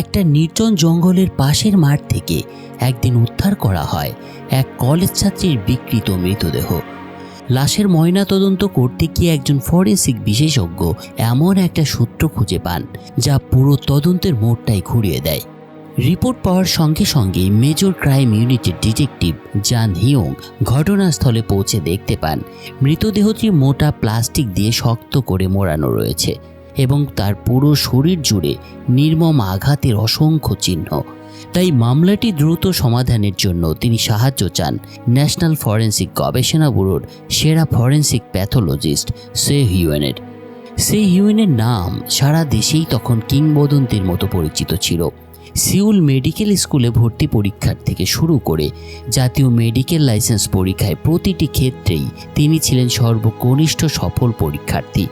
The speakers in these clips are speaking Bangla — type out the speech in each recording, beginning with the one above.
একটা নির্জন জঙ্গলের পাশের মাঠ থেকে একদিন উদ্ধার করা হয় এক কলেজ ছাত্রীর বিকৃত মৃতদেহ। লাশের ময়নাতদন্ত করতে গিয়ে একজন ফরেন্সিক বিশেষজ্ঞ এমন একটা সূত্র খুঁজে পান যা পুরো তদন্তের মোড়টাই ঘুরিয়ে দেয়। রিপোর্ট পাওয়ার সঙ্গে সঙ্গেই মেজর ক্রাইম ইউনিটের ডিটেকটিভ জান হিউং ঘটনাস্থলে পৌঁছে দেখতে পান মৃতদেহটি মোটা প্লাস্টিক দিয়ে শক্ত করে মোড়ানো রয়েছে এবং তার পুরো শরীর জুড়ে নির্মম আঘাতের অসংখ্য চিহ্ন। তাই মামলাটি দ্রুত সমাধানের জন্য তিনি সাহায্য চান ন্যাশনাল ফরেন্সিক গবেষণা ব্যুরোর সেরা ফরেন্সিক প্যাথোলজিস্ট সে হিউয়েনের। সে হিউয়েনের নাম সারা দেশেই তখন কিংবদন্তির মতো পরিচিত ছিল। সিউল মেডিকেল স্কুলে ভর্তি পরীক্ষার থেকে শুরু করে জাতীয় মেডিকেল লাইসেন্স পরীক্ষায় প্রতিটি ক্ষেত্রেই তিনি ছিলেন সর্বকনিষ্ঠ সফল পরীক্ষার্থী।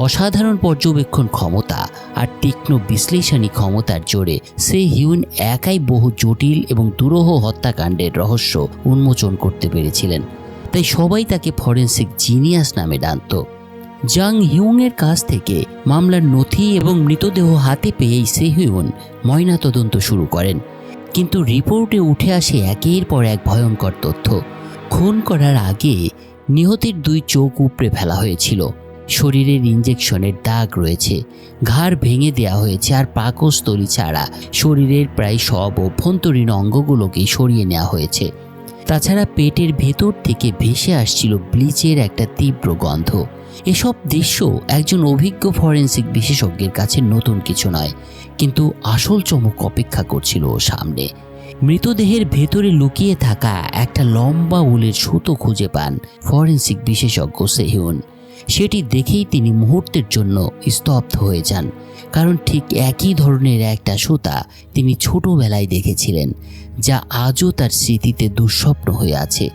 অসাধারণ পর্যবেক্ষণ ক্ষমতা আর তীক্ষ্ণ বিশ্লেষণী ক্ষমতার জোরে সে হিউয়েন একাই বহু জটিল এবং দুরূহ হত্যাকাণ্ডের রহস্য উন্মোচন করতে পেরেছিলেন। তাই সবাই তাকে ফরেন্সিক জিনিয়াস নামে ডানত। জাং হিউংয়ের কাছ থেকে মামলার নথি এবং মৃতদেহ হাতে পেয়েই সে হিউয়েন ময়নাতদন্ত শুরু করেন। কিন্তু রিপোর্টে উঠে আসে একের পর এক ভয়ঙ্কর তথ্য। খুন করার আগে নিহতের 2 চোখ উপড়ে ফেলা হয়েছিল, শরীরের ইঞ্জেকশনের দাগ রয়েছে, ঘাড় ভেঙে দেওয়া হয়েছে, আর পাকস্থলী ছাড়া শরীরের প্রায় সব অভ্যন্তরীণ অঙ্গগুলোকেই সরিয়ে নেওয়া হয়েছে। তাছাড়া পেটের ভেতর থেকে ভেসে আসছিল ব্লিচের একটা তীব্র গন্ধ। এসব দৃশ্য একজন অভিজ্ঞ ফরেন্সিক বিশেষজ্ঞের কাছে নতুন কিছু নয়, কিন্তু আসল চমক অপেক্ষা করছিল সামনে। মৃতদেহের ভেতরে লুকিয়ে থাকা একটা লম্বা উলের সুতো খুঁজে পান ফরেন্সিক বিশেষজ্ঞ সে হিউয়েন। সেটি দেখেই তিনি মুহূর্তের জন্য স্তব্ধ হয়ে যান, কারণ ঠিক একই ধরনের একটা সুতা তিনি ছোটবেলায় দেখেছিলেন, যা আজও তার স্মৃতিতে দুঃস্বপ্ন হয়ে আছে।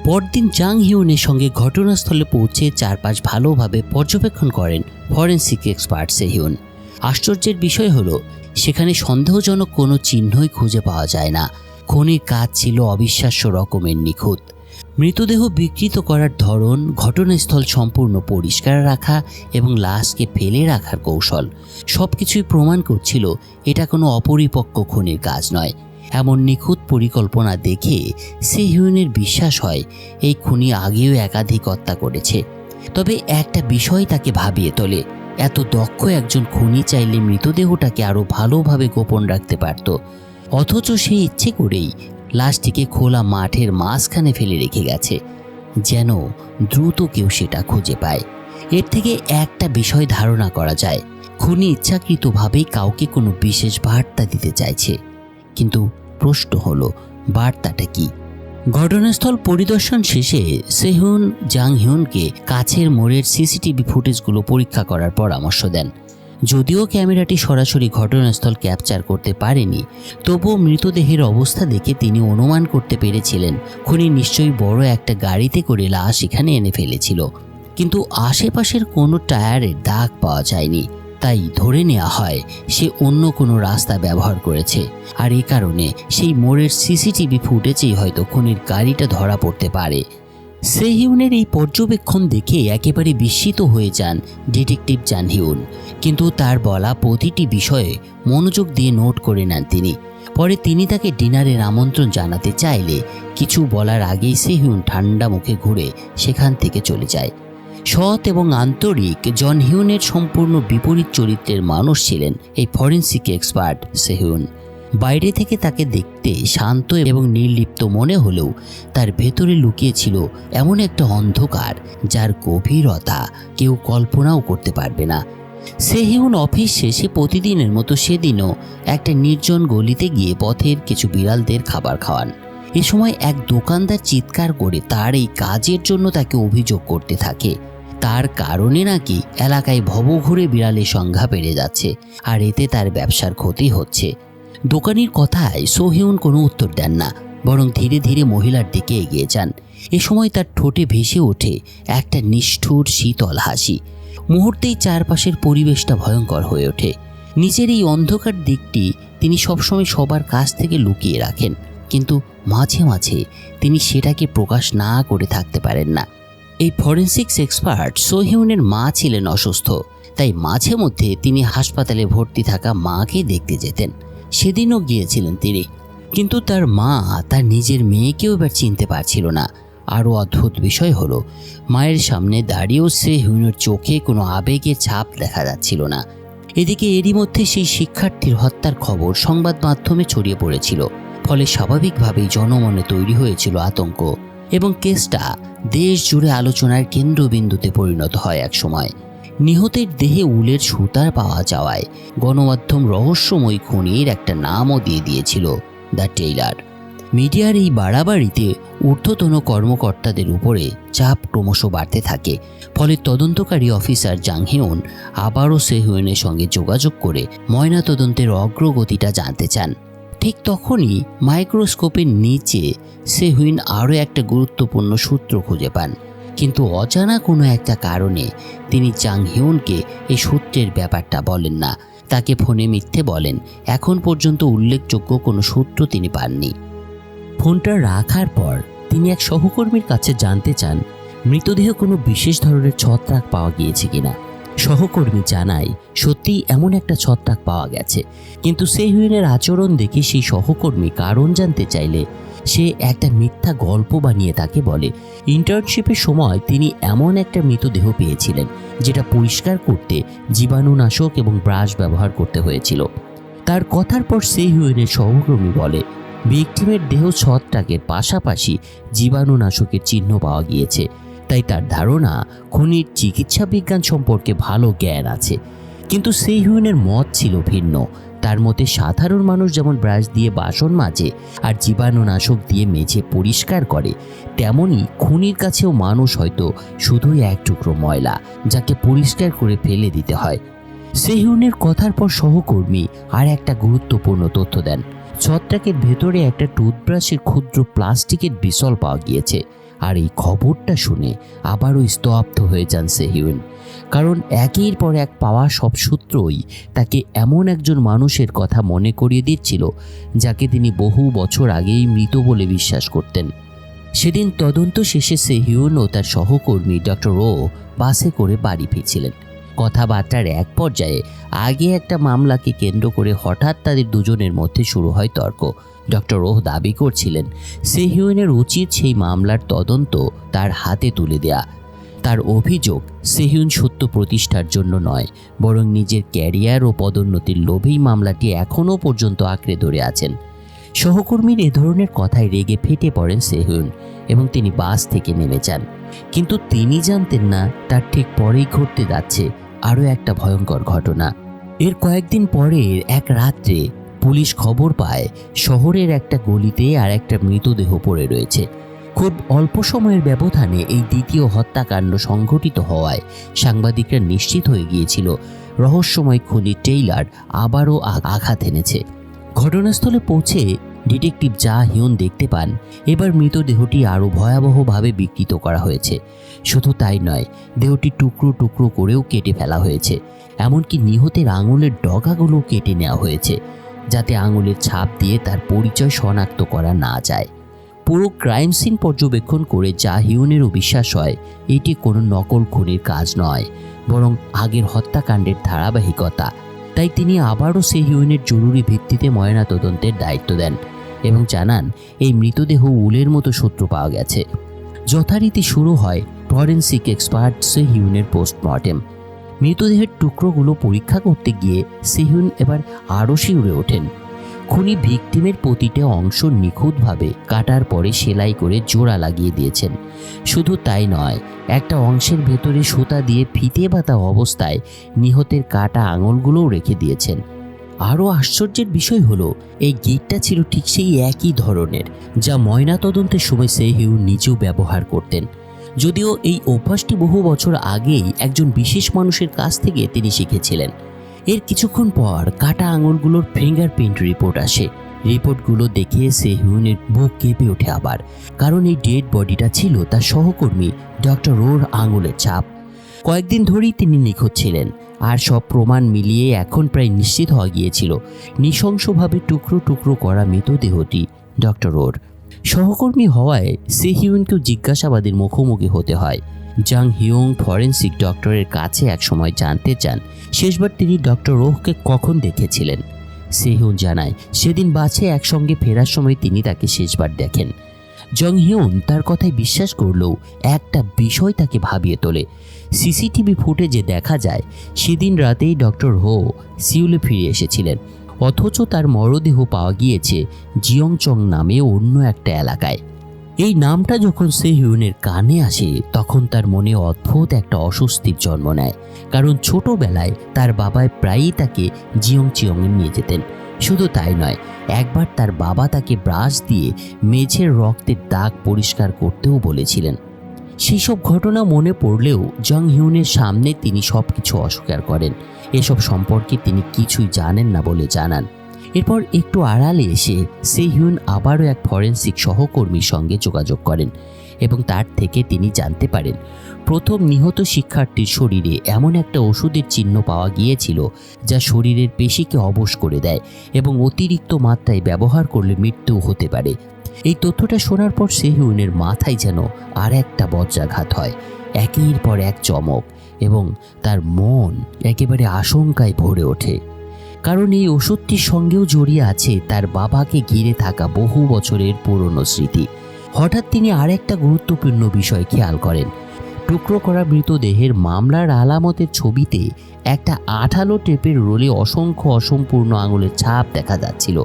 পরদিন জাং হিউয়েনের সঙ্গে ঘটনাস্থলে পৌঁছে চারপাশ ভালোভাবে পর্যবেক্ষণ করেন ফরেন্সিক এক্সপার্ট সে হিউয়েন। আশ্চর্যের বিষয় হলো সেখানে সন্দেহজনক কোনো চিহ্নই খুঁজে পাওয়া যায় না। খুনির কাজ ছিল অবিশ্বাস্য রকমের নিখুঁত। মৃতদেহ বিকৃত করার ধরন, ঘটনাস্থল সম্পূর্ণ পরিষ্কার রাখা এবং লাশকে ফেলে রাখার কৌশল সবকিছুই প্রমাণ করছিল এটা কোনো অপরিপক্ক খুনির কাজ নয়। এমন নিখুঁত পরিকল্পনা দেখে সে হিউয়েনের বিশ্বাস হয় এই খুনি আগেও একাধিক হত্যা করেছে। তবে একটা বিষয় তাকে ভাবিয়ে তোলে, এত দক্ষ একজন খুনি চাইলে মৃতদেহটাকে আরও ভালোভাবে গোপন রাখতে পারত, অথচ সে ইচ্ছে করেই লাশটিকে খোলা মাঠের মাঝখানে ফেলে রেখে গেছে, যেন দ্রুত কেউ সেটা খুঁজে পায়। এর থেকে একটা বিষয় ধারণা করা যায়, খুনি ইচ্ছাকৃতভাবেই কাউকে কোনো বিশেষ বার্তা দিতে চাইছে। কিন্তু প্রশ্ন হলো, বার্তাটা কি? ঘটনাস্থল পরিদর্শন শেষে সে হিউয়েন জাং হিউয়েনকে কাছের মোড়ের সিসিটিভি ফুটেজগুলো পরীক্ষা করার পরামর্শ দেন। যদিও ক্যামেরাটি সরাসরি ঘটনাস্থল ক্যাপচার করতে পারেনি, তবুও মৃতদেহের অবস্থা দেখে তিনি অনুমান করতে পেরেছিলেন খুনি নিশ্চয়ই বড় একটা গাড়িতে করে লাশ এখানে এনে ফেলেছিল। কিন্তু আশেপাশের কোনো টায়ারের দাগ পাওয়া যায়নি, তাই ধরে নেওয়া হয় সে অন্য কোনো রাস্তা ব্যবহার করেছে। আর এই কারণে সেই মোড়ের সিসিটিভি ফুটেজেই হয়তো খুনির গাড়িটা ধরা পড়তে পারে। সে হিউয়েনের এই পর্যবেক্ষণ দেখে একেবারে বিস্মিত হয়ে যান ডিটেকটিভ জান হিউয়েন, কিন্তু তার বলা প্রতিটি বিষয়ে মনোযোগ দিয়ে নোট করে নেন তিনি। পরে তিনি তাকে ডিনারের আমন্ত্রণ জানাতে চাইলে কিছু বলার আগেই সে হিউয়েন ঠান্ডা মুখে ঘুরে সেখান থেকে চলে যায়। সৎ এবং আন্তরিক জন হিউয়েনের সম্পূর্ণ বিপরীত চরিত্রের মানুষ ছিলেন এই ফরেন্সিক এক্সপার্ট সে হিউয়েন। বাইরে থেকে তাকে দেখতে শান্ত এবং নির্লিপ্ত মনে হলেও তার ভেতরে লুকিয়েছিল এমন একটা অন্ধকার যার গভীরতা কেউ কল্পনাও করতে পারবে না। সে হিউয়েন অফিস শেষে প্রতিদিনের মতো সেদিনও একটা নির্জন গলিতে গিয়ে পথের কিছু বিড়ালদের খাবার খাওয়ান। এ সময় এক দোকানদার চিৎকার করে তার এই কাজের জন্য তাকে অভিযোগ করতে থাকে। তার কারণে নাকি এলাকায় ভবঘুরে বিড়ালের সংখ্যা বেড়ে যাচ্ছে, আর এতে তার ব্যবসার ক্ষতি হচ্ছে। দোকানির কথায় সে হিউয়েন কোনো উত্তর দেন না, বরং ধীরে ধীরে মহিলার দিকে এগিয়ে যান। এ সময় তার ঠোঁটে ভেসে ওঠে একটা নিষ্ঠুর শীতল হাসি। মুহূর্তেই চারপাশের পরিবেশটা ভয়ঙ্কর হয়ে ওঠে। নিজের এই অন্ধকার দিকটি তিনি সবসময় সবার কাছ থেকে লুকিয়ে রাখেন, কিন্তু মাঝে মাঝে তিনি সেটাকে প্রকাশ না করে থাকতে পারেন না। এই ফরেন্সিক্স এক্সপার্ট সে হিউয়েনের মা ছিলেন অসুস্থ, তাই মাঝে মধ্যে তিনি হাসপাতালে ভর্তি থাকা মাকে দেখতে যেতেন। সেদিনও গিয়েছিলেন তিনি, কিন্তু তার মা তার নিজের মেয়েকেও এবার চিনতে পারছিল না। আরও অদ্ভুত বিষয় হলো, মায়ের সামনে দাঁড়িয়েও সেহুইনের চোখে কোনো আবেগের ছাপ দেখা যাচ্ছিল না। এদিকে এরই মধ্যে সেই শিক্ষার্থীর হত্যার খবর সংবাদ মাধ্যমে ছড়িয়ে পড়েছিল, ফলে স্বাভাবিকভাবেই জনমনে তৈরি হয়েছিল আতঙ্ক এবং কেসটা দেশ জুড়ে আলোচনার কেন্দ্রবিন্দুতে পরিণত হয় একসময়। নিহতের দেহে উলের সুতার পাওয়া যাওয়ায় গণমাধ্যম রহস্যময় খুনির একটা নামও দিয়ে দিয়েছিল, দ্য টেইলার। মিডিয়ার এই বাড়াবাড়িতে ঊর্ধ্বতন কর্মকর্তাদের উপরে চাপ ক্রমশ বাড়তে থাকে, ফলে তদন্তকারী অফিসার জাং হিউন আবারও সেহুইনের সঙ্গে যোগাযোগ করে ময়নাতদন্তের অগ্রগতিটা জানতে চান। ঠিক তখনই মাইক্রোস্কোপের নিচে সেহুইন আরও একটা গুরুত্বপূর্ণ সূত্র খুঁজে পান, কিন্তু অজানা কোনো একটা কারণে তিনি জাং হিউনকে এই সূত্রের ব্যাপারটা বলেন না। তাকে ফোনে মিথ্যে বলেন, এখন পর্যন্ত উল্লেখযোগ্য কোনো সূত্র তিনি পাননি। ফোনটা রাখার পর তিনি এক সহকর্মীর কাছে জানতে চান মৃতদেহে কোনো বিশেষ ধরনের ছত্রাক পাওয়া গিয়েছে কিনা। সহকর্মী জানায় সত্যিই এমন একটা ছত্রাক পাওয়া গেছে, কিন্তু সেহুইনের আচরণ দেখে সেই সহকর্মী কারণ জানতে চাইলে সে একটা মিথ্যা গল্প বানিয়ে তাকে বলে ইন্টার্নশিপের সময় তিনি এমন একটা মৃতদেহ পেয়েছিলেন যেটা পরিষ্কার করতে জীবাণুনাশক এবং ব্রাশ ব্যবহার করতে হয়েছিল। তার কথার পর সেহুইনের সহকর্মী বলে ভিকটিমের দেহ ছত্রাকের পাশাপাশি জীবাণুনাশকের চিহ্ন পাওয়া গিয়েছে, তাই তার ধারণা খুনির চিকিৎসা বিজ্ঞান সম্পর্কে ভালো জ্ঞান আছে। কিন্তু সেহুইনের মত ছিল ভিন্ন। তার মতে সাধারণ মানুষ যেমন ব্রাশ দিয়ে বাসন মাজে আর জীবাণুনাশক দিয়ে মেঝে পরিষ্কার করে, তেমনি খুনির কাছেও মানুষ হয়তো শুধুই এক টুকরো ময়লা যাকে পরিষ্কার করে ফেলে দিতে হয়। সেহুইনের কথার পর সহকর্মী আর একটা গুরুত্বপূর্ণ তথ্য দেন, ছত্রাকের ভেতরে একটা টুথব্রাশের ক্ষুদ্র প্লাস্টিকের বিসল পাওয়া গিয়েছে। আর এই খবরটা শুনে আবারও স্তব্ধ হয়ে যান সেহুইন, কারণ একের পর এক পাওয়া সব সূত্রই তাকে এমন একজন মানুষের কথা মনে করিয়ে দিচ্ছিল যাকে তিনি বহু বছর আগেই মৃত বলে বিশ্বাস করতেন। সেদিন তদন্ত শেষে সেহুইন ও তার সহকর্মী ডক্টর রো বাসে করে বাড়ি ফিরছিলেন। কথাবার্তার এক পর্যায়ে আগে একটা মামলাকে কেন্দ্র করে হঠাৎ তাদের দুজনের মধ্যে শুরু হয় তর্ক। ডক্টর রোহ দাবি করছিলেন সেহুইনের উচিত সেই মামলার তদন্ত তার হাতে তুলে দেয়া। তার অভিযোগ সেহুইন সত্য প্রতিষ্ঠার জন্য নয়, বরং নিজের ক্যারিয়ার ও পদোন্নতির লোভেই মামলাটি এখনও পর্যন্ত আঁকড়ে ধরে আছেন। সহকর্মীর এ ধরনের কথায় রেগে ফেটে পড়েন সেহুইন এবং তিনি বাস থেকে নেমে যান। কিন্তু তিনি জানতেন না তার ঠিক পরেই ঘটতে যাচ্ছে আরও একটা ভয়ঙ্কর ঘটনা। এর কয়েকদিন পরের এক রাত্রে পুলিশ খবর পায় শহরের একটা গলিতে আর একটা মৃতদেহ পড়ে রয়েছে। খুব অল্প সময়ের ব্যবধানে এই দ্বিতীয় হত্যাকাণ্ড সংঘটিত হওয়ায় সাংবাদিকরা নিশ্চিত হয়ে গিয়েছিল রহস্যময় খুনি টেইলার আবারও আঘাত এনেছে। ঘটনাস্থলে পৌঁছে ডিটেকটিভ জা হিউন দেখতে পান এবার মৃতদেহটি আরও ভয়াবহভাবে বিকৃত করা হয়েছে। শুধু তাই নয়, দেহটি টুকরো টুকরো করেও কেটে ফেলা হয়েছে, এমনকি নিহতের আঙুলের ডগাগুলো কেটে নেওয়া হয়েছে যাতে আঙুলের ছাপ দিয়ে তার পরিচয় শনাক্ত করা না যায়। পুরো ক্রাইম সিন পর্যবেক্ষণ করে জা হিউনেরও বিশ্বাস হয় এটি কোনো নকল খুনির কাজ নয়, বরং আগের হত্যাকাণ্ডের ধারাবাহিকতা। তাই তিনি আবারও সেহুইনের জরুরি ভিত্তিতে ময়নাতদন্তের দায়িত্ব দেন এবং জানান এই মৃতদেহ উলের মতো সূত্র পাওয়া গেছে। যথারীতি শুরু হয় ফরেনসিক এক্সপার্ট সেহুইনের পোস্টমর্টেম। মৃতদেহের টুকরোগুলো পরীক্ষা করতে গিয়ে সেহুইন এবার আরও শিউরে ওঠেন। খুনি ভিকটিমের প্রতিটা অংশ নিখুঁতভাবে কাটার পরে সেলাই করে জোড়া লাগিয়ে দিয়েছেন। শুধু তাই নয়, একটা অংশের ভেতরে সুতা দিয়ে ফিতে বাঁধা অবস্থায় নিহতের কাটা আঙুলগুলোও রেখে দিয়েছেন। আরও আশ্চর্যের বিষয় হলো এই গিটটা ছিল ঠিক সেই একই ধরনের যা ময়নাতদন্তের সময় সেহুইন নিজেও ব্যবহার করতেন, যদিও এই অভ্যাসটি বহু বছর আগেই একজন বিশেষ মানুষের কাছ থেকে তিনি শিখেছিলেন। এর কিছুক্ষণ পর কাটা আঙুলগুলোর ফিঙ্গারপ্রিন্ট রিপোর্ট আসে। রিপোর্টগুলো দেখে সেহুইনের বুক কেঁপে ওঠে আবার, কারণ এই ডেড বডিটা ছিল তার সহকর্মী ডক্টর রোর আঙুলের ছাপ। কয়েকদিন ধরেই তিনি নিখোঁজ ছিলেন, আর সব প্রমাণ মিলিয়ে এখন প্রায় নিশ্চিত হওয়া গিয়েছিল নৃশংসভাবে টুকরো টুকরো করা মৃতদেহটি ডক্টর রোর। সহকর্মী হওয়ায় সেহুইনকেও জিজ্ঞাসাবাদের মুখোমুখি হতে হয়। জাং হিউং ফরেনসিক ডক্টরের কাছে একসময় জানতে চান শেষবার তিনি ডক্টর রোহকে কখন দেখেছিলেন। সেহিউন জানায় সেদিন বাসে একসঙ্গে ফেরার সময় তিনি তাকে শেষবার দেখেন। জং হিউন তার কথায় বিশ্বাস করলেও একটা বিষয় তাকে ভাবিয়ে তোলে। সিসিটিভি ফুটেজে দেখা যায় সেদিন রাতেই ডক্টর হো সিউলে ফিরে এসেছিলেন, অথচ তার মরদেহ পাওয়া গিয়েছে জিয়ংচং নামে অন্য একটা এলাকায়। এই নামটা যখন সেহিউনের কানে আসে তখন তার মনে অদ্ভুত একটা অস্বস্তির জন্ম নেয়, কারণ ছোটবেলায় তার বাবা প্রায়ই তাকে জিয়ংচিয়ংয়ে নিয়ে যেতেন। শুধু তাই নয়, একবার তার বাবা তাকে ব্রাশ দিয়ে মেঝের রক্তের দাগ পরিষ্কার করতেও বলেছিলেন। সেই সব ঘটনা মনে পড়লেও জং হিউনের সামনে তিনি সব কিছু অস্বীকার করেন। এসব সম্পর্কে তিনি কিছুই জানেন না বলে জানান। এরপর একটু আড়ালে এসে সেহিউন আবারও এক ফরেন্সিক সহকর্মীর সঙ্গে যোগাযোগ করেন এবং তার থেকে তিনি জানতে পারেন প্রথম নিহত শিক্ষার্থীর শরীরে এমন একটা ওষুধের চিহ্ন পাওয়া গিয়েছিল যা শরীরের পেশিকে অবশ করে দেয় এবং অতিরিক্ত মাত্রায় ব্যবহার করলে মৃত্যু হতে পারে। এই তথ্যটা শোনার পর সেহিউনের মাথায় যেন আর একটা বজ্রাঘাত হয়। একের পর এক চমক এবং তার মন একেবারে আশঙ্কায় ভরে ওঠে, কারণ এই ওষুধটির সঙ্গেও জড়িয়ে আছে তার বাবাকে ঘিরে থাকা বহু বছরের পুরনো স্মৃতি। হঠাৎ তিনি আর একটা গুরুত্বপূর্ণ বিষয় খেয়াল করেন। টুকরো করা মৃতদেহের মামলার আলামতের ছবিতে একটা আঠালো টেপের রোলে অসংখ্য অসম্পূর্ণ আঙুলের ছাপ দেখা যাচ্ছিল।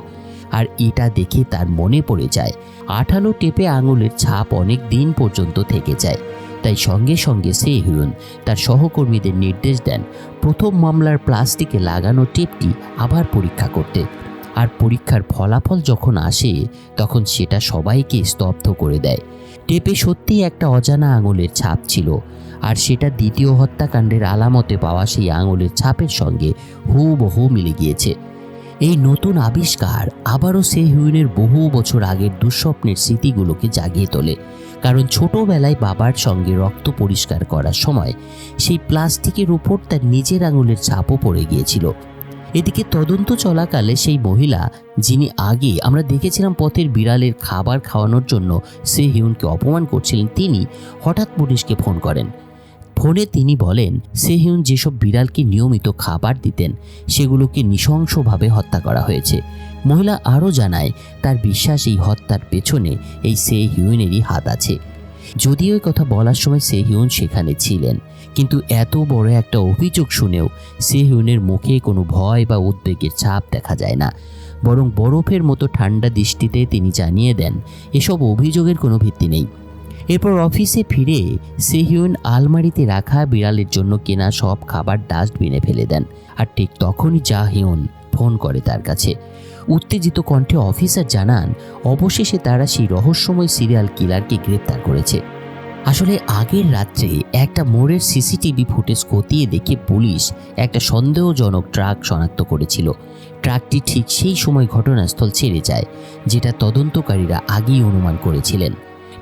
আর এটা দেখে তার মনে পড়ে যায় আঠালো টেপে আঙুলের ছাপ অনেক দিন পর্যন্ত থেকে যায়। তাই সঙ্গে সঙ্গে সেহিউন তার সহকর্মীদের নির্দেশ দেন প্রথম মামলার প্লাস্টিকে লাগানো টেপটি আবার পরীক্ষা করতে। আর পরীক্ষার ফলাফল যখন আসে তখন সেটা সবাইকে স্তব্ধ করে দেয়। টেপে সত্যিই একটা অজানা আঙুলের ছাপ ছিল, আর সেটা দ্বিতীয় হত্যাকাণ্ডের আলামতে পাওয়া সেই আঙুলের ছাপের সঙ্গে হুবহু মিলে গিয়েছে। এই নতুন আবিষ্কার আবারও সেহিউনের বহু বছর আগের দুঃস্বপ্নের স্মৃতিগুলোকে জাগিয়ে তোলে, কারণ ছোটবেলায় বাবার সঙ্গে রক্ত পরিষ্কার করার সময় সেই প্লাস্টিকের উপর তার নিজের আঙুলের ছাপও পড়ে গিয়েছিল। এদিকে তদন্ত চলাকালে সেই মহিলা যিনি আগে আমরা দেখেছিলাম পথের বিড়ালের খাবার খাওয়ানোর জন্য সেহিউনকে অপমান করছিলেন, তিনি হঠাৎ পুলিশকে ফোন করেন। ফোনে তিনি বলেন সেহিউন যেসব বিড়ালকে নিয়মিত খাবার দিতেন সেগুলোকে নৃশংসভাবে হত্যা করা হয়েছে। মহিলা আরও জানায় তার বিশ্বাস এই হত্যার পেছনে এই সেহিউনেরই হাত আছে। যদিও এই কথা বলার সময় সেহিউন সেখানে ছিলেন, কিন্তু এত বড় একটা অভিযোগ শুনেও সেহিউনের মুখে কোনো ভয় বা উদ্বেগের ছাপ দেখা যায় না, বরং বরফের মতো ঠান্ডা দৃষ্টিতে তিনি জানিয়ে দেন এসব অভিযোগের কোনো ভিত্তি নেই। এরপর অফিসে ফিরে সেহিউন আলমারিতে রাখা বিড়ালের জন্য কেনা সব খাবার ডাস্টবিনে ফেলে দেন। আর ঠিক তখনই জাহিউন ফোন করে তার কাছে। উত্তেজিত কণ্ঠে অফিসার জানান অবশেষে তারা সেই রহস্যময় সিরিয়াল কিলারকে গ্রেপ্তার করেছে। আসলে আগের রাত্রে একটা মোড়ের সিসিটিভি ফুটেজ খতিয়ে দেখে পুলিশ একটা সন্দেহজনক ট্রাক শনাক্ত করেছিল। ট্রাকটি ঠিক সেই সময় ঘটনাস্থল ছেড়ে যায়, যেটা তদন্তকারীরা আগেই অনুমান করেছিলেন।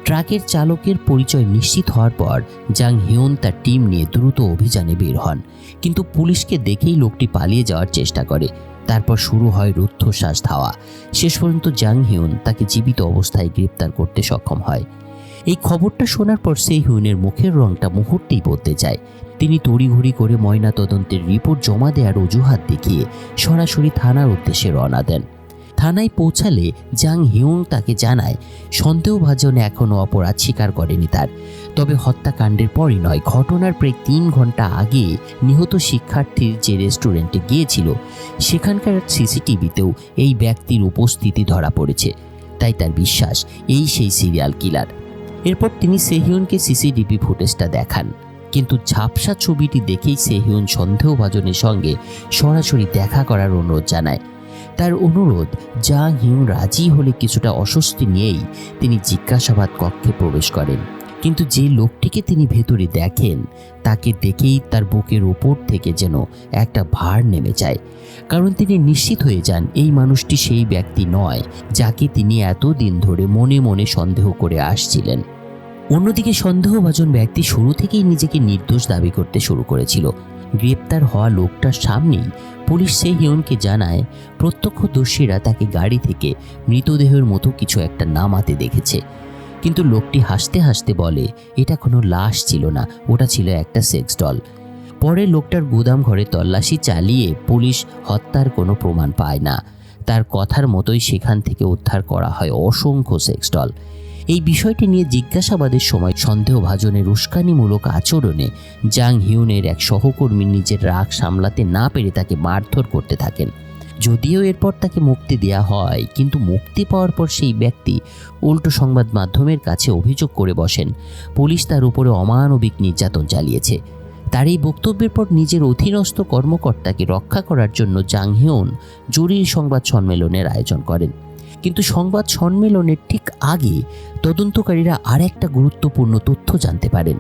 ট্রাকের চালকের পরিচয় নিশ্চিত হওয়ার পর জাং হিউন তার টিম নিয়ে দ্রুত অভিযানে বের হন, কিন্তু পুলিশকে দেখেই লোকটি পালিয়ে যাওয়ার চেষ্টা করে। তারপর শুরু হয় রুদ্ধশ্বাস ধাওয়া। শেষ পর্যন্ত জাং হিউন তাকে জীবিত অবস্থায় গ্রেপ্তার করতে সক্ষম হয়। এই খবরটা শোনার পর সেহিউনের মুখের রংটা মুহূর্তেই বদলে যায়। তিনি তড়িঘড়ি করে ময়নাতদন্তের রিপোর্ট জমা দেওয়ার অজুহাত দেখিয়ে সরাসরি থানার উদ্দেশ্যে রওনা দেন। থানায় পৌঁছালে জাং হিউন তাকে জানায় সন্দেহভাজন এখনও অপরাধ স্বীকার করেনি তার। তবে হত্যাকাণ্ডের পরই নয়, ঘটনার প্রায় 3 ঘন্টা আগে নিহত শিক্ষার্থীর যে রেস্টুরেন্টে গিয়েছিল সেখানকার সিসিটিভিতেও এই ব্যক্তির উপস্থিতি ধরা পড়েছে। তাই তার বিশ্বাস এই সেই সিরিয়াল কিলার। এরপর তিনি সেহিউনকে সিসিটিভি ফুটেজটা দেখান, কিন্তু ঝাপসা ছবিটি দেখেই সেহিউন সন্দেহভাজনের সঙ্গে সরাসরি দেখা করার অনুরোধ জানায়। তার অনুরোধ জাং হিউন রাজি হলে কিছুটা অস্বস্তি নিয়েই তিনি জিজ্ঞাসাবাদ কক্ষে প্রবেশ করেন। কিন্তু যে লোকটিকে তিনি ভেতরে দেখেন তাকে দেখেই তার বুকের ওপর থেকে যেন একটা ভার নেমে যায়, কারণ তিনি নিশ্চিত হয়ে যান এই মানুষটি সেই ব্যক্তি নয় যাকে তিনি এতদিন ধরে মনে মনে সন্দেহ করে আসছিলেন। অন্যদিকে সন্দেহভাজন ব্যক্তি শুরু থেকেই নিজেকে নির্দোষ দাবি করতে শুরু করেছিল। গ্রেপ্তার হওয়া লোকটার সামনেই পুলিশ সেহিউনকে জানায় প্রত্যক্ষদর্শীরা তাকে গাড়ি থেকে মৃতদেহের মতো কিছু একটা নামাতে দেখেছে, কিন্তু লোকটি হাসতে হাসতে বলে এটা কোনো লাশ ছিল না, ওটা ছিল একটা সেক্স ডল। পরে লোকটার গুদাম ঘরে তল্লাশি চালিয়ে পুলিশ হত্যার কোনো প্রমাণ পায় না। তার কথার মতোই সেখান থেকে উদ্ধার করা হয় অসংখ্য সেক্স ডল। এই বিষয়টি নিয়ে জিজ্ঞাসাবাদের সময় সন্দেহভাজনের উস্কানিমূলক আচরণে জাং হিউনের এক সহকর্মী নিজের রাগ সামলাতে না পেরে তাকে মারধর করতে থাকেন। যদিও এরপর তাকে মুক্তি দেয়া হয়, কিন্তু মুক্তি পাওয়ার পর সেই ব্যক্তি উল্টো সংবাদ মাধ্যমের কাছে অভিযোগ করে বসেন পুলিশ তার উপরে অমানবিক নির্যাতন চালিয়েছে। তার এই বক্তব্যের পর নিজের অধীনস্থ কর্মকর্তাকে রক্ষা করার জন্য জাং হিউন জরুরি সংবাদ সম্মেলনের আয়োজন করেন। কিন্তু সংবাদ সম্মেলনের ঠিক আগে তদন্তকারীরা আর একটা গুরুত্বপূর্ণ তথ্য জানতে পারেন।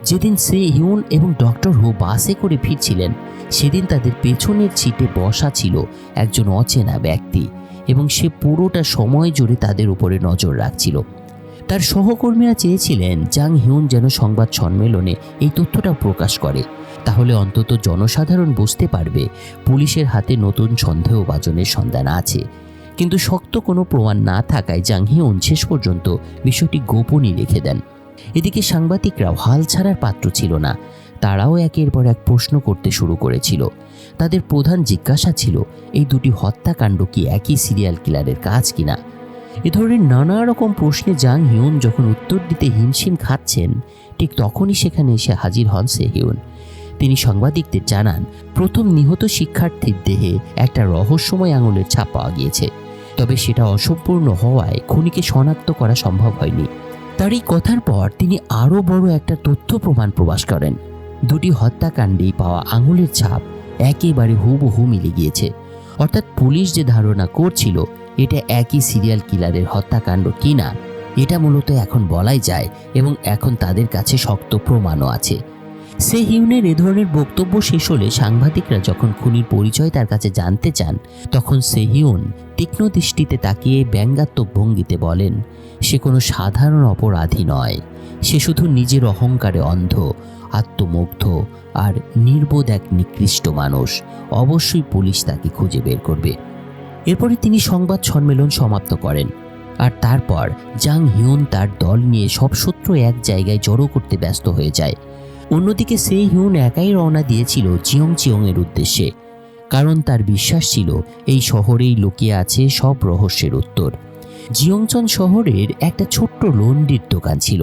যেদিন সে হিউন এবং ডক্টর হু বাসে করে ফিরছিলেন, সেদিন তাদের পেছনের সিটে বসা ছিল একজন অচেনা ব্যক্তি, এবং সে পুরোটা সময় জুড়ে তাদের উপরে নজর রাখছিল। তার সহকর্মীরা চেয়েছিলেন জাং হিউন যেন সংবাদ সম্মেলনে এই তথ্যটা প্রকাশ করে, তাহলে অন্তত জনসাধারণ বুঝতে পারবে পুলিশের হাতে নতুন সন্দেহভাজনের সন্ধান আছে। কিন্তু শক্ত কোনো প্রমাণ না থাকায় জাং হিউন শেষ পর্যন্ত বিষয়টি গোপনই রেখে দেন। এদিকে সাংবাদিকরাও হাল ছাড়ার পাত্র ছিল না। তারাও একের পর এক প্রশ্ন করতে শুরু করেছিল। তাদের প্রধান জিজ্ঞাসা ছিল, এই দুটি হত্যাকাণ্ড কি একই সিরিয়াল কিলারের কাজ কিনা। এ ধরনের নানা রকম প্রশ্নে জাং হিউন যখন উত্তর দিতে হিমশিম খাচ্ছেন, ঠিক তখনই সেখানে এসে হাজির হন সে হিউন। তিনি সাংবাদিকদের জানান, প্রথম নিহত শিক্ষার্থীর দেহে একটা রহস্যময় আঙুলের ছাপ পাওয়া গিয়েছে, তবে সেটা অসম্পূর্ণ হওয়ায় খুনিকে শনাক্ত করা সম্ভব হয়নি। তার এই কথার পর তিনি আরও বড় একটা তথ্য প্রমাণ প্রকাশ করেন। দুটি হত্যাকাণ্ডেই পাওয়া আঙুলের ছাপ একেবারে হুবহু মিলে গিয়েছে। অর্থাৎ পুলিশ যে ধারণা করছিল এটা একই সিরিয়াল কিলারের হত্যাকাণ্ড কিনা, এটা মূলত এখন বলাই যায়, এবং এখন তাদের কাছে শক্ত প্রমাণও আছে। সে হিউনের এ ধরনের বক্তব্য শেষ হলে সাংবাদিকরা যখন খুনির পরিচয় তার কাছে জানতে চান, তখন সে হিউন তীক্ষ্ণ দৃষ্টিতে তাকিয়ে ব্যঙ্গাত্মক ভঙ্গিতে বলেন, সে কোনো সাধারণ অপরাধী নয়, সে শুধু নিজের অহংকারে অন্ধ, আত্মমুগ্ধ আর নির্বোধ এক নিকৃষ্ট মানুষ। অবশ্যই পুলিশ তাকে খুঁজে বের করবে। এরপরে তিনি সংবাদ সম্মেলন সমাপ্ত করেন, আর তারপর জাং হিউন তার দল নিয়ে সব সূত্র এক জায়গায় জড়ো করতে ব্যস্ত হয়ে যায়। অন্যদিকে সে হিউন একাই রওনা দিয়েছিল জিয়ংচিয়ংয়ের উদ্দেশ্যে, কারণ তার বিশ্বাস ছিল এই শহরেই লুকিয়ে আছে সব রহস্যের উত্তর। জিয়ংচন শহরের একটা ছোট্ট লন্ড্রির দোকান ছিল।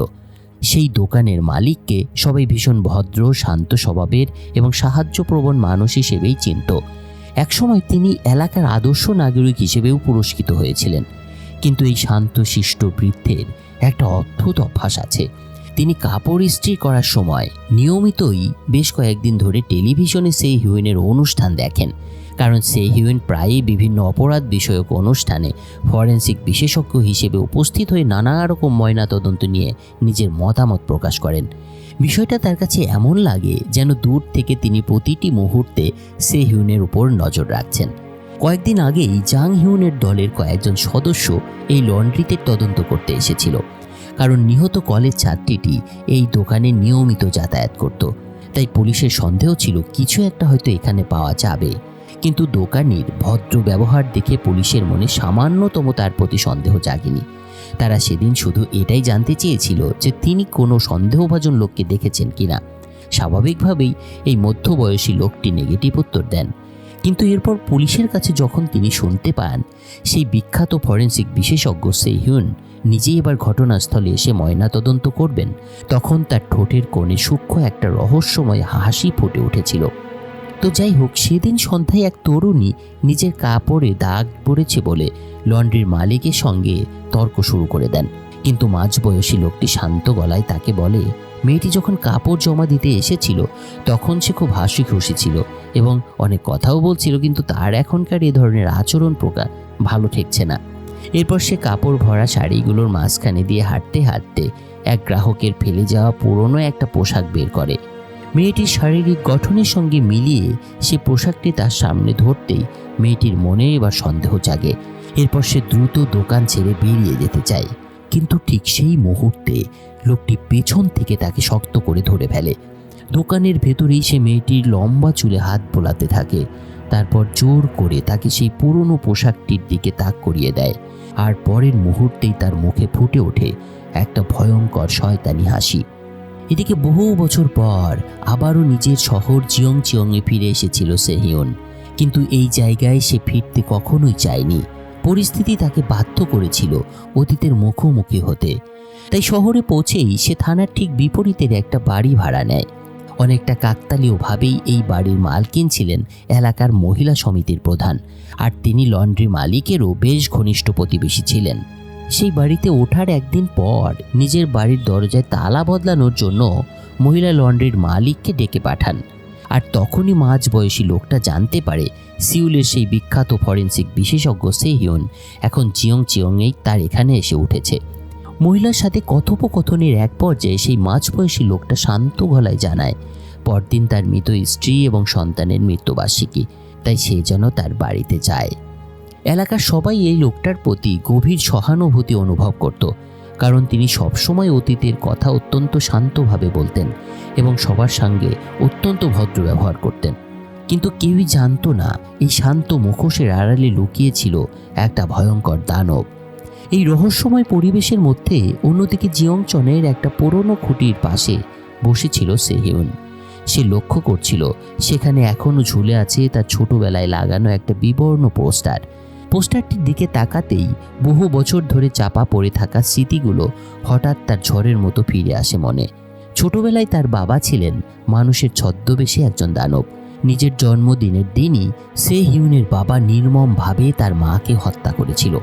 সেই দোকানের মালিককে সবাই ভীষণ ভদ্র, শান্ত স্বভাবের এবং সাহায্যপ্রবণ মানুষ হিসেবেই চিনত। একসময় তিনি এলাকার আদর্শ নাগরিক হিসেবেও পুরস্কৃত হয়েছিলেন। কিন্তু এই শান্তশিষ্ট বৃদ্ধের একটা অদ্ভুত অভ্যাস আছে। তিনি কাপড় ইস্ত্রি করার সময় নিয়মিতই বেশ কয়েকদিন ধরে টেলিভিশনে সে হিউনের অনুষ্ঠান দেখেন, কারণ সে হিউন প্রায়ই বিভিন্ন অপরাধ বিষয়ক অনুষ্ঠানে ফরেন্সিক বিশেষজ্ঞ হিসেবে উপস্থিত হয়ে নানা রকম ময়নাতদন্ত নিয়ে নিজের মতামত প্রকাশ করেন। বিষয়টা তার কাছে এমন লাগে যেন দূর থেকে তিনি প্রতিটি মুহূর্তে সে হিউনের উপর নজর রাখছেন। কয়েকদিন আগেই জাং হিউনের দলের কয়েকজন সদস্য এই লন্ড্রিতে তদন্ত করতে এসেছিল, কারণ নিহত কলেজ ছাত্রীটি এই দোকানে নিয়মিত যাতায়াত করত। তাই পুলিশের সন্দেহ ছিল কিছু একটা হয়তো এখানে পাওয়া যাবে। কিন্তু দোকানির ভদ্র ব্যবহার দেখে পুলিশের মনে সামান্যতম তার প্রতি সন্দেহ জাগেনি। তারা সেদিন শুধু এটাই জানতে চেয়েছিল যে তিনি কোনো সন্দেহভাজন লোককে দেখেছেন কিনা। স্বাভাবিকভাবেই এই মধ্যবয়সী লোকটি নেগেটিভ উত্তর দেন। কিন্তু এরপর পুলিশের কাছে যখন তিনি শুনতে পান সেই বিখ্যাত ফরেন্সিক বিশেষজ্ঞ সে হিউন নিজেই এবার ঘটনাস্থলে এসে ময়নাতদন্ত করবেন, তখন তার ঠোঁটের কোণে সূক্ষ্ম একটা রহস্যময় হাসি ফুটে উঠেছিল। তো যাই হোক, সেদিন সন্ধ্যায় এক তরুণী নিজের কাপড়ে দাগ পড়েছে বলে লন্ড্রির মালিকের সঙ্গে তর্ক শুরু করে দেন। কিন্তু মাঝবয়সী লোকটি শান্ত গলায় তাকে বলে, মেয়েটি যখন কাপড় জমা দিতে এসেছিল তখন সে খুব হাসি খুশি ছিল এবং অনেক কথাও বলছিল, কিন্তু তার এখনকার এ ধরনের আচরণ প্রকার ভালো ঠেকছে না। এরপর সে কাপড় ভরা শাড়িগুলোর মাঝখানে দিয়ে হাঁটতে হাঁটতে এক গ্রাহকের ফেলে যাওয়া পুরনো একটা পোশাক বের করে। মেয়েটির শারীরিক গঠনের সঙ্গে মিলিয়ে সে পোশাকটি তার সামনে ধরতেই মেয়েটির মনে এবার সন্দেহ জাগে। এরপর সে দ্রুত দোকান ছেড়ে বেরিয়ে যেতে চায়, কিন্তু ঠিক সেই মুহূর্তে লোকটি পেছন থেকে তাকে শক্ত করে ধরে ফেলে। দোকানের ভেতরেই সে মেয়েটির লম্বা চুলে হাত বোলাতে থাকে। তারপর জোর করে তাকে সেই পুরনো পোশাকটির দিকে তাক করিয়ে দেয়, আর পরের মুহূর্তেই তার মুখে ফুটে ওঠে একটা ভয়ঙ্কর শয়তানি হাসি। এদিকে বহু বছর পর আবারও নিজের শহর জিয়ংচিয়ংয়ে ফিরে এসেছিল সেহিউন, কিন্তু এই জায়গায় সে ফিরতে কখনোই চায়নি। পরিস্থিতি তাকে বাধ্য করেছিল অতীতের মুখোমুখি হতে। তাই শহরে পৌঁছেই সে থানার ঠিক বিপরীতের একটা বাড়ি ভাড়া নেয়। অনেকটা কাকতালীয়ভাবেই এই বাড়ির মালকিন ছিলেন এলাকার মহিলা সমিতির প্রধান, আর তিনি লন্ড্রি মালিকেরও বেশ ঘনিষ্ঠ প্রতিবেশী ছিলেন। সেই বাড়িতে ওঠার একদিন পর নিজের বাড়ির দরজায় তালা বদলানোর জন্য মহিলা লন্ড্রির মালিককে ডেকে পাঠান। আর তখনই মাঝবয়সী লোকটা জানতে পারে সিউলের সেই বিখ্যাত ফরেন্সিক বিশেষজ্ঞ সেহিউন এখন জিয়ংচিয়ংয়েই তার এখানে এসে উঠেছে। মহিলার সাথে কথোপকথনের এক পর্যায়ে সেই মাঝবয়সী লোকটা শান্ত গলায় জানায় পরদিন তার মৃত স্ত্রী এবং সন্তানের মৃত্যুবার্ষিকী, তাই সে যেন তার বাড়িতে যায়। এলাকার সবাই এই লোকটার প্রতি গভীর সহানুভূতি অনুভব করত, কারণ তিনি সবসময় অতীতের কথা অত্যন্ত শান্তভাবে বলতেন এবং সবার সঙ্গে অত্যন্ত ভদ্র ব্যবহার করতেন। কিন্তু কেউই জানতো না এই শান্ত মুখোশের আড়ালে লুকিয়েছিল একটা ভয়ঙ্কর দানব। এই রহস্যময় পরিবেশের মধ্যে অন্যদিকে জিয়ংচনের একটা পুরনো খুঁটির পাশে বসেছিল সেহিউন। সে লক্ষ্য করছিল সেখানে এখনও ঝুলে আছে তার ছোটবেলায় লাগানো একটা বিবর্ণ পোস্টার। পোস্টারটির দিকে তাকাতেই বহু বছর ধরে চাপা পড়ে থাকা স্মৃতিগুলো হঠাৎ তার ঝড়ের মতো ফিরে আসে মনে। ছোটবেলায় তার বাবা ছিলেন মানুষের ছদ্মবেশে একজন দানব। নিজের জন্মদিনের দিনই সেহিউনের বাবা নির্মমভাবে তার মাকে হত্যা করেছিল।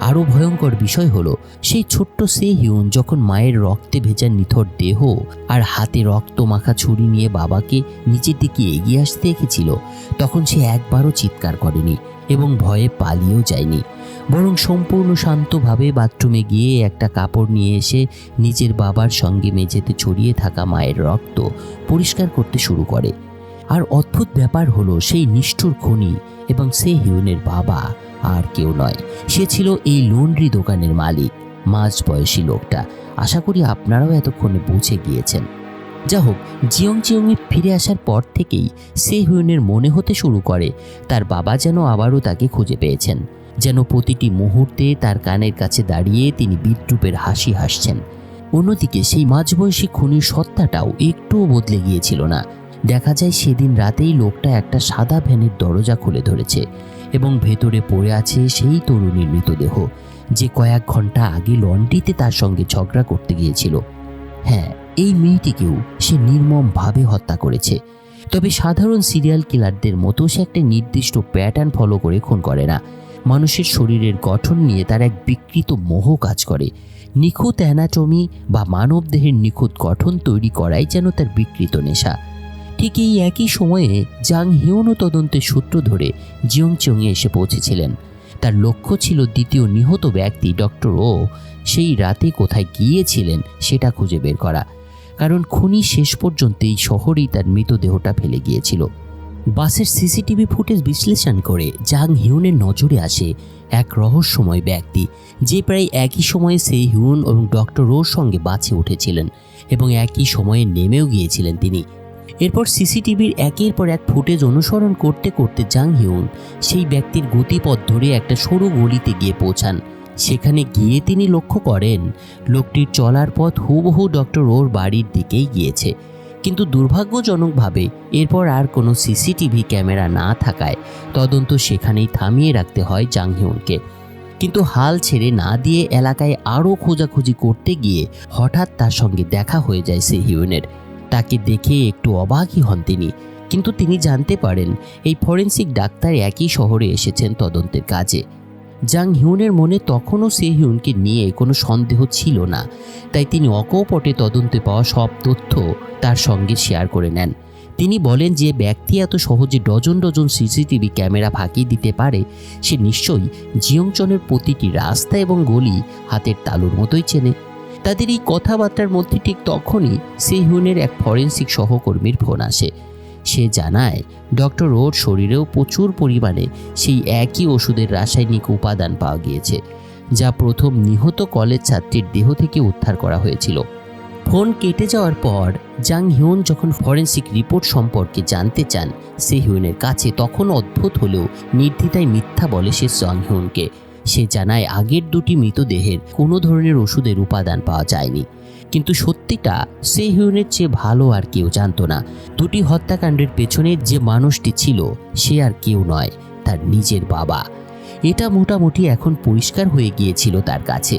আরও ভয়ঙ্কর বিষয় হলো সেই ছোট্ট সেহিউন যখন মায়ের রক্তে ভেজা নিথর দেহ আর হাতে রক্ত মাখা ছুরি নিয়ে বাবাকে নিচের দিকে এগিয়ে আসতে দেখেছিল, তখন সে একবারও চিৎকার করেনি এবং ভয়ে পালিয়েও যায়নি, বরং সম্পূর্ণ শান্তভাবে বাথরুমে গিয়ে একটা কাপড় নিয়ে এসে নিজের বাবার সঙ্গে মেঝেতে ছড়িয়ে থাকা মায়ের রক্ত পরিষ্কার করতে শুরু করে। আর অদ্ভুত ব্যাপার হলো সেই নিষ্ঠুর খুনি এবং সেহিউনের বাবা আর কেউ নয়, সে ছিল এই লন্ড্রি দোকানের মালিক, মাঝবয়সী লোকটা। আশা করি আপনারাও এতক্ষণে বুঝে গিয়েছেন। যা হোক, জিয়ংচিয়ংয়ে ফিরে আসার পর থেকেই সেহিউনের মনে হতে শুরু করে তার বাবা যেন আবারও তাকে খুঁজে পেয়েছেন, যেন প্রতিটি মুহূর্তে তার কানের কাছে দাঁড়িয়ে তিনি বিদ্রূপের হাসি হাসছেন। অন্যদিকে সেই মাঝবয়সী খুনির সত্তাটাও একটুও বদলে গিয়েছিল না। দেখা যায় সেদিন রাতেই লোকটা একটা সাদা ভ্যানের দরজা খুলে ধরেছে এবং ভেতরে পড়ে আছে সেই তরুণীর মৃতদেহ, যে কয়েক ঘন্টা আগে লন্ড্রিতে তার সঙ্গে ঝগড়া করতে গিয়েছিল। হ্যাঁ, এই মেয়েটিকেও সে নির্মমভাবে হত্যা করেছে। তবে সাধারণ সিরিয়াল কিলারদের মতো সে একটা নির্দিষ্ট প্যাটার্ন ফলো করে খুন করে না। মানুষের শরীরের গঠন নিয়ে তার এক বিকৃত মোহ কাজ করে। নিখুঁত অ্যানাটমি বা মানবদেহের নিখুঁত গঠন তৈরি করাই যেন তার বিকৃত নেশা। ঠিক এই একই সময়ে জাং হিউনও তদন্তের সূত্র ধরে জিয়ংচিয়ংয়ে এসে পৌঁছেছিলেন। তার লক্ষ্য ছিল দ্বিতীয় নিহত ব্যক্তি ডক্টর ও সেই রাতে কোথায় গিয়েছিলেন সেটা খুঁজে বের করা, কারণ খুনি শেষ পর্যন্ত এই শহরেই তার মৃতদেহটা ফেলে গিয়েছিল। বাসের সিসিটিভি ফুটেজ বিশ্লেষণ করে জাং হিউনের নজরে আসে এক রহস্যময় ব্যক্তি, যে প্রায় একই সময়ে সেহিউন এবং ডক্টর ওর সঙ্গে বাসে উঠেছিলেন এবং একই সময়ে নেমেও গিয়েছিলেন তিনি। এরপর সিসিটিভির একের পর এক ফুটেজ অনুসরণ করতে করতে জাং হিউন সেই ব্যক্তির গতিপথ ধরে একটা সরু গলিতে গিয়ে পৌঁছান। সেখানে গিয়ে তিনি লক্ষ্য করেন লোকটির চলার পথ হুবহু ডক্টর ওর বাড়ির দিকেই গিয়েছে, কিন্তু দুর্ভাগ্যজনকভাবে এরপর আর কোনো সিসিটিভি ক্যামেরা না থাকায় তদন্ত সেখানেই থামিয়ে রাখতে হয় জাং হিউনকে। কিন্তু হাল ছেড়ে না দিয়ে এলাকায় আরও খোঁজাখুঁজি করতে গিয়ে হঠাৎ তার সঙ্গে দেখা হয়ে যায় সেহিউনের। তাকে দেখে একটু অবাকই হন তিনি, কিন্তু তিনি জানতে পারেন এই ফরেন্সিক ডাক্তার একই শহরে এসেছেন তদন্তের কাজে। জাং হিউনের মনে তখনও সেহিউনকে নিয়ে কোনো সন্দেহ ছিল না, তাই তিনি অকপটে তদন্তে পাওয়া সব তথ্য তার সঙ্গে শেয়ার করে নেন। তিনি বলেন যে ব্যক্তি এত সহজে ডজন ডজন সিসিটিভি ক্যামেরা ফাঁকি দিতে পারে সে নিশ্চয়ই জিয়ংচনের প্রতিটি রাস্তা এবং গলি হাতের তালুর মতোই চেনে। তাদের এই কথাবার্তার মধ্যে ঠিক তখনই সেহিউনের এক ফরেন্সিক সহকর্মীর ফোন আসে। সে জানায় ডক্টর ওর শরীরেও প্রচুর পরিমাণে সেই একই ওষুধের রাসায়নিক উপাদান পাওয়া গিয়েছে, যা প্রথম নিহত কলেজ ছাত্রীর দেহ থেকে উদ্ধার করা হয়েছিল। ফোন কেটে যাওয়ার পর জাং হিউন যখন ফরেন্সিক রিপোর্ট সম্পর্কে জানতে চান সেহিউনের কাছে, তখন অদ্ভুত হলেও নির্দ্বিধায় মিথ্যা বলে সে জাং হিউনকে। সে জানায় আগের দুটি মৃতদেহের কোনো ধরনের ওষুধের উপাদান পাওয়া যায়নি। কিন্তু সত্যিটা সেহিউনের চেয়ে ভালো আর কেউ জানতো না। দুটি হত্যাকাণ্ডের পেছনে যে মানুষটি ছিল সে আর কেউ নয়, তার নিজের বাবা। এটা মোটামুটি এখন পরিষ্কার হয়ে গিয়েছিল তার কাছে।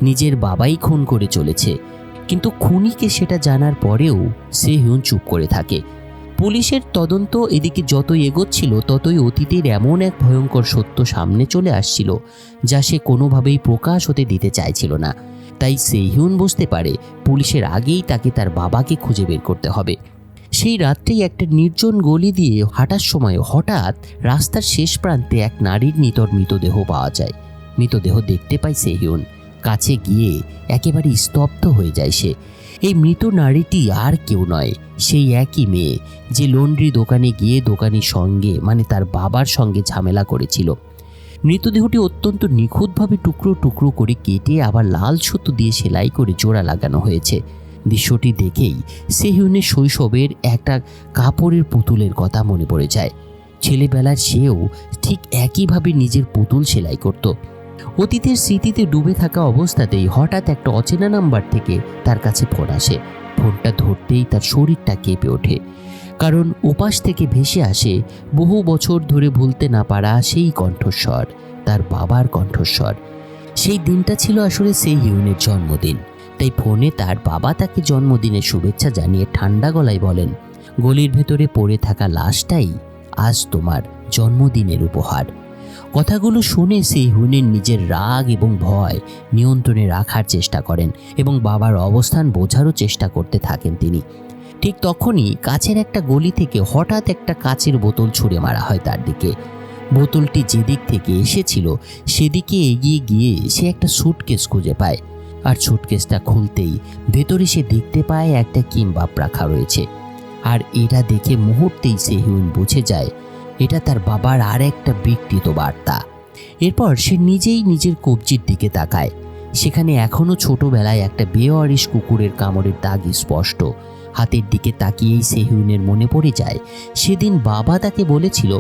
নিজের বাবাই খুন করে চলেছে, কিন্তু খুনিকে সেটা জানার পরেও সেহিউন চুপ করে থাকে। পুলিশের তদন্ত এদিকে যতই এগোচ্ছিল ততই অতীতের এমন এক ভয়ঙ্কর সত্য সামনে চলে আসছিল যা সে কোনোভাবেই প্রকাশ হতে দিতে চাইছিল না। তাই সেহিউন বুঝতে পারে পুলিশের আগেই তাকে তার বাবাকে খুঁজে বের করতে হবে। সেই রাত্রেই একটা নির্জন গলি দিয়ে হাঁটার সময় হঠাৎ রাস্তার শেষ প্রান্তে এক নারীর নিতর মৃতদেহ পাওয়া যায়। মৃতদেহ দেখতে পায় সেহিউন। কাছে গিয়ে একেবারে স্তব্ধ হয়ে যায় সে। এই মৃত নারীটি আর কেউ নয়, সেই একই মেয়ে যে লন্ড্রি দোকানে গিয়ে দোকানির সঙ্গে মানে তার বাবার সঙ্গে ঝামেলা করেছিল। মৃতদেহটি অত্যন্ত নিখুঁতভাবে টুকরো টুকরো করে কেটে আবার লাল সুতো দিয়ে সেলাই করে জোড়া লাগানো হয়েছে। দৃশ্যটি দেখেই সেহিউনের শৈশবের একটা কাপড়ের পুতুলের কথা মনে পড়ে যায়। ছেলেবেলার সেও ঠিক একইভাবে নিজের পুতুল সেলাই করত। অতীতের স্মৃতিতে ডুবে থাকা অবস্থাতেই হঠাৎ একটা অচেনা নাম্বার থেকে তার কাছে ফোন আসে। ফোনটা ধরতেই তার শরীরটা কেঁপে ওঠে, কারণ ওপাশ থেকে ভেসে আসে বহু বছর ধরে ভুলতে না পারা সেই কণ্ঠস্বর, তার বাবার কণ্ঠস্বর। সেই দিনটা ছিল আসলে সেহিউনের জন্মদিন। তাই ফোনে তার বাবা তাকে জন্মদিনের শুভেচ্ছা জানিয়ে ঠান্ডা গলায় বলেন, গলির ভেতরে পড়ে থাকা লাশটাই আজ তোমার জন্মদিনের উপহার। কথাগুলো শুনে সেহিউনের নিজের রাগ এবং ভয় নিয়ন্ত্রণে রাখার চেষ্টা করেন এবং বাবার অবস্থান বোঝারও চেষ্টা করতে থাকেন তিনি। ঠিক তখনই কাছের একটা গলি থেকে হঠাৎ একটা কাচের বোতল ছুঁড়ে মারা হয় তার দিকে। বোতলটি যেদিক থেকে এসেছিল সেদিকে এগিয়ে গিয়ে সে একটা সুটকেস খুঁজে পায়, আর সুটকেসটা খুলতেই ভেতরে সে দেখতে পায় একটা কিমবাপ রাখা রয়েছে। আর এটা দেখে মুহূর্তেই সেহিউন বুঝে যায় এটা তার বাবার আর একটা বিকৃত বার্তা। এরপর সে নিজেই নিজের কবজির দিকে তাকায়। সেখানে এখনও ছোটবেলায় একটা বেওয়ারিশ কুকুরের কামড়ের দাগ স্পষ্ট। হাতের দিকে তাকিয়েই সেহিউনের মনে পড়ে যায় সেদিন বাবা তাকে বলেছিল,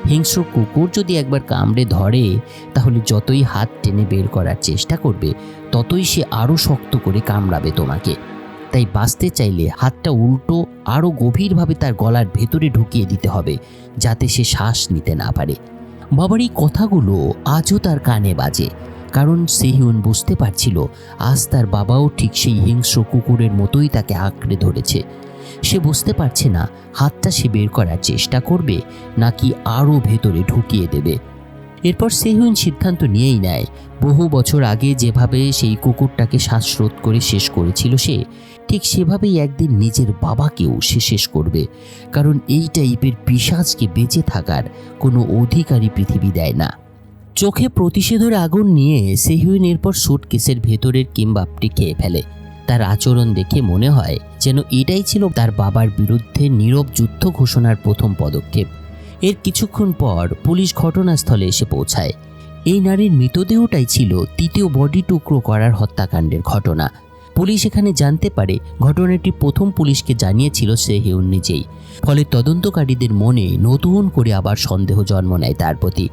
হিংস্র কুকুর যদি একবার কামড়ে ধরে তাহলে যতই হাত টেনে বের করার চেষ্টা করবে ততই সে আরও শক্ত করে কামড়াবে তোমাকে। তাই বাঁচতে চাইলে হাতটা উল্টো আরও গভীরভাবে তার গলার ভেতরে ঢুকিয়ে দিতে হবে যাতে সে শ্বাস নিতে না পারে। বাবার এই কথাগুলো আজও তার কানে বাজে, কারণ সেহিউন বুঝতে পারছিল আজ তার বাবাও ঠিক সেই হিংস্র কুকুরের মতোই তাকে আঁকড়ে ধরেছে। সে বুঝতে পারছে না হাতটা সে বের করার চেষ্টা করবে নাকি আরও ভেতরে ঢুকিয়ে দেবে। এরপর সেহিউন সিদ্ধান্ত নিয়েই নেয় বহু বছর আগে যেভাবে সেই কুকুরটাকে শ্বাসরোধ করে শেষ করেছিল সে, ঠিক সেভাবেই একদিন নিজের বাবাকেও সে শেষ করবে। কারণ এই টাইপের পিশাচকে বেঁচে থাকার কোনো অধিকারই পৃথিবী দেয় না। চোখে প্রতিষেধের আগুন নিয়ে সেহিউন এরপর সুটকেসের ভেতরের কিমবাপটি খেয়ে ফেলে। তার আচরণ দেখে মনে হয় যেন এটাই ছিল তার বাবার বিরুদ্ধে নীরব যুদ্ধ ঘোষণার প্রথম পদক্ষেপ। এর কিছুক্ষণ পর পুলিশ ঘটনাস্থলে এসে পৌঁছায়। এই নারীর মৃতদেহটাই ছিল তৃতীয় বডি টুকরো করার হত্যাকাণ্ডের ঘটনা। পুলিশ এখানে জানতে পারে ঘটনাটি প্রথম পুলিশকে জানিয়েছিল সেহিউন নিজেই। ফলে তদন্তকারীদের মনে নতুন করে আবার সন্দেহ জন্ম নেয় তার প্রতি।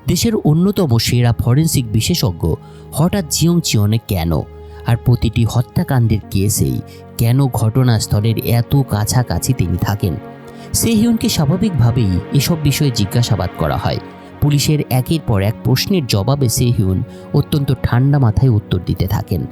দেশের অন্যতম সেরা ফরেন্সিক বিশেষজ্ঞ হঠাৎ জিয়ং চিয়নে কেন, আর প্রতিটি হত্যাকাণ্ডের কেসেই কেন ঘটনাস্থলের এত কাছাকাছি তিনি থাকেন। সেহিউনকে স্বাভাবিকভাবেই এসব বিষয়ে জিজ্ঞাসাবাদ করা হয়। পুলিশের একের পর এক প্রশ্নের জবাবে সেহিউন অত্যন্ত ঠান্ডা মাথায় উত্তর দিতে থাকেন।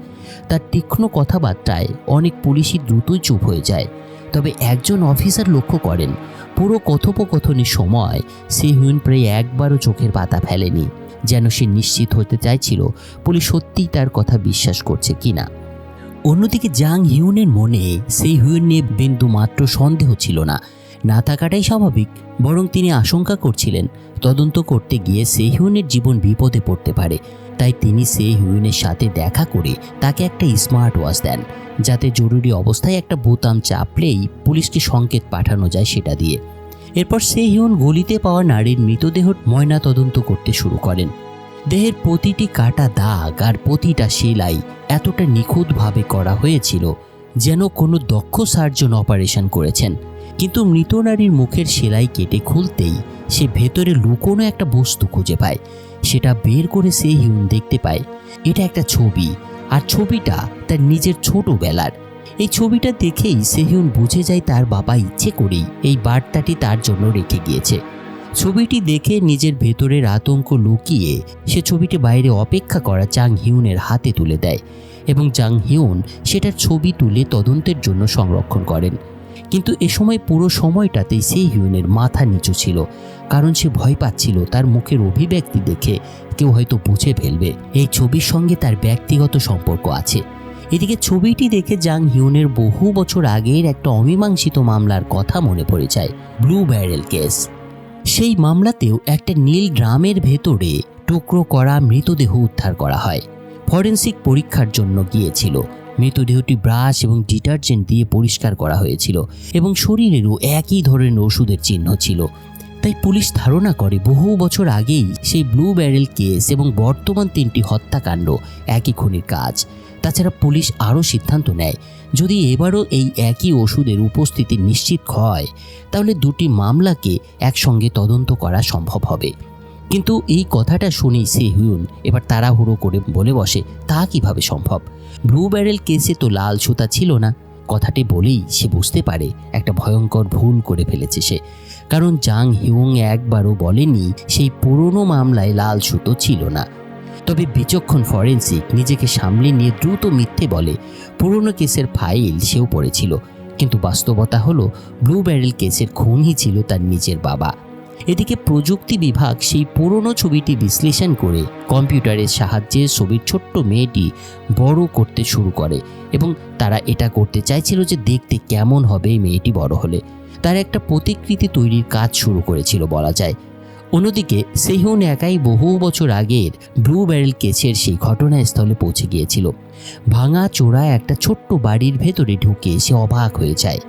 তার তীক্ষ্ণ কথাবার্তায় অনেক পুলিশই দ্রুতই চুপ হয়ে যায়। তবে একজন অফিসার লক্ষ্য করেন পুরো কথোপকথনের সময় সেহিউন প্রায় একবারও চোখের পাতা ফেলেনি, যেন সে নিশ্চিত হতে চাইছিল পুলিশ সত্যিই তার কথা বিশ্বাস করছে কিনা। অন্যদিকে জাং হিউনের মনে সেহিউন নিয়ে বিন্দু মাত্র সন্দেহ ছিল না, না থাকাটাই স্বাভাবিক। বরং তিনি আশঙ্কা করছিলেন তদন্ত করতে গিয়ে সেহিউনের জীবন বিপদে পড়তে পারে। তাই তিনি সেহিউনের সাথে দেখা করে তাকে একটা স্মার্ট ওয়াচ দেন, যাতে জরুরি অবস্থায় একটা বোতাম চাপলেই পুলিশকে সংকেত পাঠানো যায় সেটা দিয়ে। এরপর সেহিউন গলিতে পাওয়া নারীর মৃতদেহ ময়না তদন্ত করতে শুরু করেন। দেহের প্রতিটি কাটা দাগ আর প্রতিটা সেলাই এতটা নিখুঁতভাবে করা হয়েছিল যেন কোনো দক্ষ সার্জন অপারেশন করেছেন। কিন্তু মৃত নারীর মুখের সেলাই কেটে খুলতেই সে ভেতরে লুকোনো একটা বস্তু খুঁজে পায়। সেটা বের করে সেহিউন দেখতে পায় এটা একটা ছবি, আর ছবিটা তার নিজের ছোটবেলার। এই ছবিটা দেখেই সেহিউন বুঝে যায় তার বাবা ইচ্ছে করেই এই বার্তাটি তার জন্য রেখে গিয়েছে। ছবিটি দেখে নিজের ভেতরের আতঙ্ক লুকিয়ে সে ছবিটি বাইরে অপেক্ষা করা জাং হিউনের হাতে তুলে দেয় এবং জাং হিউন সেটার ছবি তুলে তদন্তের জন্য সংরক্ষণ করেন। কিন্তু এ সময় পুরো সময়টাতেই সেহিউনের মাথা নিচু ছিল, কারণ সে ভয় পাচ্ছিল তার মুখের অভিব্যক্তি দেখে কেউ হয়তো বুঝে ফেলবে এই ছবির সঙ্গে তার ব্যক্তিগত সম্পর্ক আছে। এদিকে ছবিটি দেখে জাং হিউনের বহু বছর আগের একটা অমীমাংসিত মামলার কথা মনে পড়ে যায়, ব্লু ব্যারেল কেস। সেই মামলাতেও একটা নীল ড্রামের ভেতরে টুকরো করা মৃতদেহ উদ্ধার করা হয়। ফরেনসিক পরীক্ষার জন্য গিয়েছিল। মৃতদেহটি ব্রাশ এবং ডিটারজেন্ট দিয়ে পরিষ্কার করা হয়েছিল এবং শরীরেরও একই ধরনের ওষুধের চিহ্ন ছিল। তাই পুলিশ ধারণা করে বহু বছর আগেই সেই ব্লু ব্যারেল কেস এবং বর্তমান 3টি হত্যাকাণ্ড একই খুনির কাজ। তাছাড়া পুলিশ আরও সিদ্ধান্ত নেয়, যদি এবারও এই একই ওষুধের উপস্থিতি নিশ্চিত হয় তাহলে দুটি মামলাকে একসঙ্গে তদন্ত করা সম্ভব হবে। কিন্তু এই কথাটা শুনেই সেহিউন এবার তাড়াহুড়ো করে বলে বসে, তা কিভাবে সম্ভব? ব্লু ব্যারেল কেসে তো লাল সুতা ছিল না। কথাটি বলেই সে বুঝতে পারে একটা ভয়ঙ্কর ভুল করে ফেলেছে সে, কারণ জাং হিউং একবারও বলেনি সেই পুরনো মামলায় লাল সুতো ছিল না। তবে বিচক্ষণ ফরেনসিক নিজেকে সামলে নিয়ে দ্রুত মিথ্যে বলে পুরনো কেসের ফাইল সেও পড়েছিল, কিন্তু বাস্তবতা হলো ব্লু ব্যারেল কেসের খুনই ছিল তার নিজের বাবা। এদিকে প্রযুক্তি বিভাগ সেই পুরনো ছবিটি বিশ্লেষণ করে কম্পিউটারের সাহায্যে ছবির ছোট্ট মেয়েটি বড় করতে শুরু করে এবং তারা এটা করতে চাইছিল যে দেখতে কেমন হবে এই মেয়েটি বড় হলে। তার একটা প্রতিকৃতি তৈরির কাজ শুরু করেছিল বলা যায়। অন্যদিকে সেহিউন একাই বহু বছর আগের ব্লু ব্যারেল কেসের সেই ঘটনাস্থলে পৌঁছে গিয়েছিল। ভাঙা চোরা একটা ছোট্ট বাড়ির ভেতরে ঢুকে সে অবাক হয়ে যায়,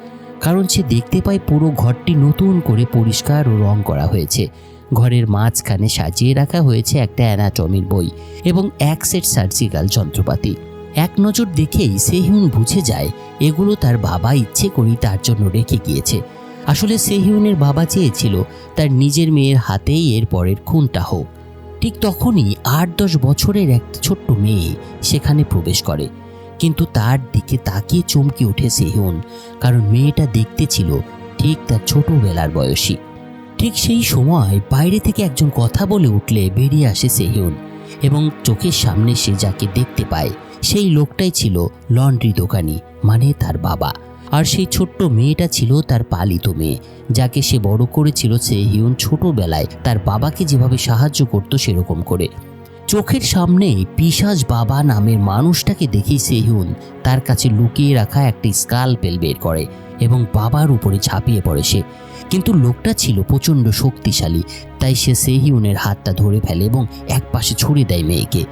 কারণ সে দেখতে পায় পুরো ঘরটি নতুন করে পরিষ্কার ও রং করা হয়েছে। ঘরের মাঝখানে সাজিয়ে রাখা হয়েছে একটা অ্যানাটমির বই এবং এক সেট সার্জিক্যাল যন্ত্রপাতি। এক নজর দেখেই সেহিউন বুঝে যায় এগুলো তার বাবা ইচ্ছে করেই তার জন্য রেখে গিয়েছে। আসলে সেহিউনের বাবা চেয়েছিল তার নিজের মেয়ের হাতেই এর পরের খুনটা হোক। ঠিক তখনই 8-10 বছরের একটা ছোট্ট মেয়ে সেখানে প্রবেশ করে, কিন্তু তার দিকে তাকিয়ে চমকে ওঠে সেহিউন, কারণ মেয়েটা দেখতে ছিল ঠিক তার ছোটবেলার বয়সী। ঠিক সেই সময় বাইরে থেকে একজন কথা বলে উঠলে বেরিয়ে আসে সেহিউন এবং চোখের সামনে সে যাকে দেখতে পায় সেই লোকটাই ছিল লন্ড্রি দোকানি, মানে তার বাবা। আর সেই ছোট্ট মেয়েটা ছিল তার পালিত মেয়ে, যাকে সে বড় করেছিল সেহিউন ছোটবেলায় তার বাবাকে যেভাবে সাহায্য করত সেরকম করে। চোখের সামনে পিশাচ বাবা নামের মানুষটাকে দেখে সেহিউন তার কাছে লুকিয়ে রাখা একটি স্কালপেল বের করে এবং বাবার উপরে ঝাঁপিয়ে পড়ে সে। কিন্তু লোকটা ছিল প্রচণ্ড শক্তিশালী, তাই সে সেহিউনের হাতটা ধরে ফেলে এবং একপাশে ছুড়ে দেয় মেয়েকে।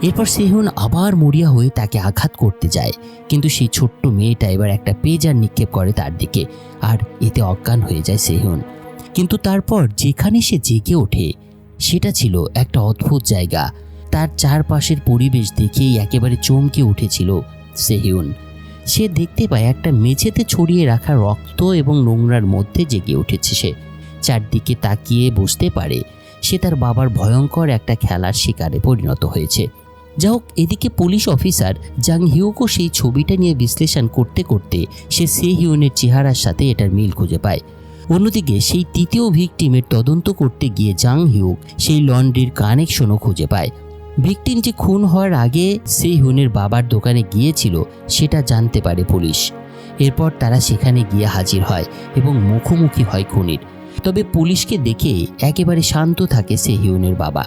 এরপর সেহিউন আবার মরিয়া হয়ে তাকে আঘাত করতে যায়, কিন্তু সেই ছোট্ট মেয়েটা এবার একটা পেজার নিক্ষেপ করে তার দিকে, আর এতে অজ্ঞান হয়ে যায় সেহিউন। কিন্তু তারপর যেখানে সে জেগে ওঠে সেটা ছিল একটা অদ্ভুত জায়গা। তার চারপাশের পরিবেশ দেখেই একেবারে চমকে উঠেছিল সেহিউন। সে দেখতে পায় একটা মেঝেতে ছড়িয়ে রাখা রক্ত এবং নোংরার মধ্যে জেগে উঠেছে সে। চারদিকে তাকিয়ে বুঝতে পারে সে তার বাবার ভয়ঙ্কর একটা খেলার শিকারে পরিণত হয়েছে। যা হোক, এদিকে পুলিশ অফিসার জাং হিউকও সেই ছবিটা নিয়ে বিশ্লেষণ করতে করতে সে সেহিউনের চেহারার সাথে এটার মিল খুঁজে পায়। অন্যদিকে সেই তৃতীয় ভিকটিমের তদন্ত করতে গিয়ে জাং হিউক সেই লন্ড্রির কানেকশনও খুঁজে পায়। ভিকটিম যে খুন হওয়ার আগে সেহিউনের বাবার দোকানে গিয়েছিল সেটা জানতে পারে পুলিশ। এরপর তারা সেখানে গিয়ে হাজির হয় এবং মুখোমুখি হয় খুনির। তবে পুলিশকে দেখে একেবারে শান্ত থাকে সেহিউনের বাবা।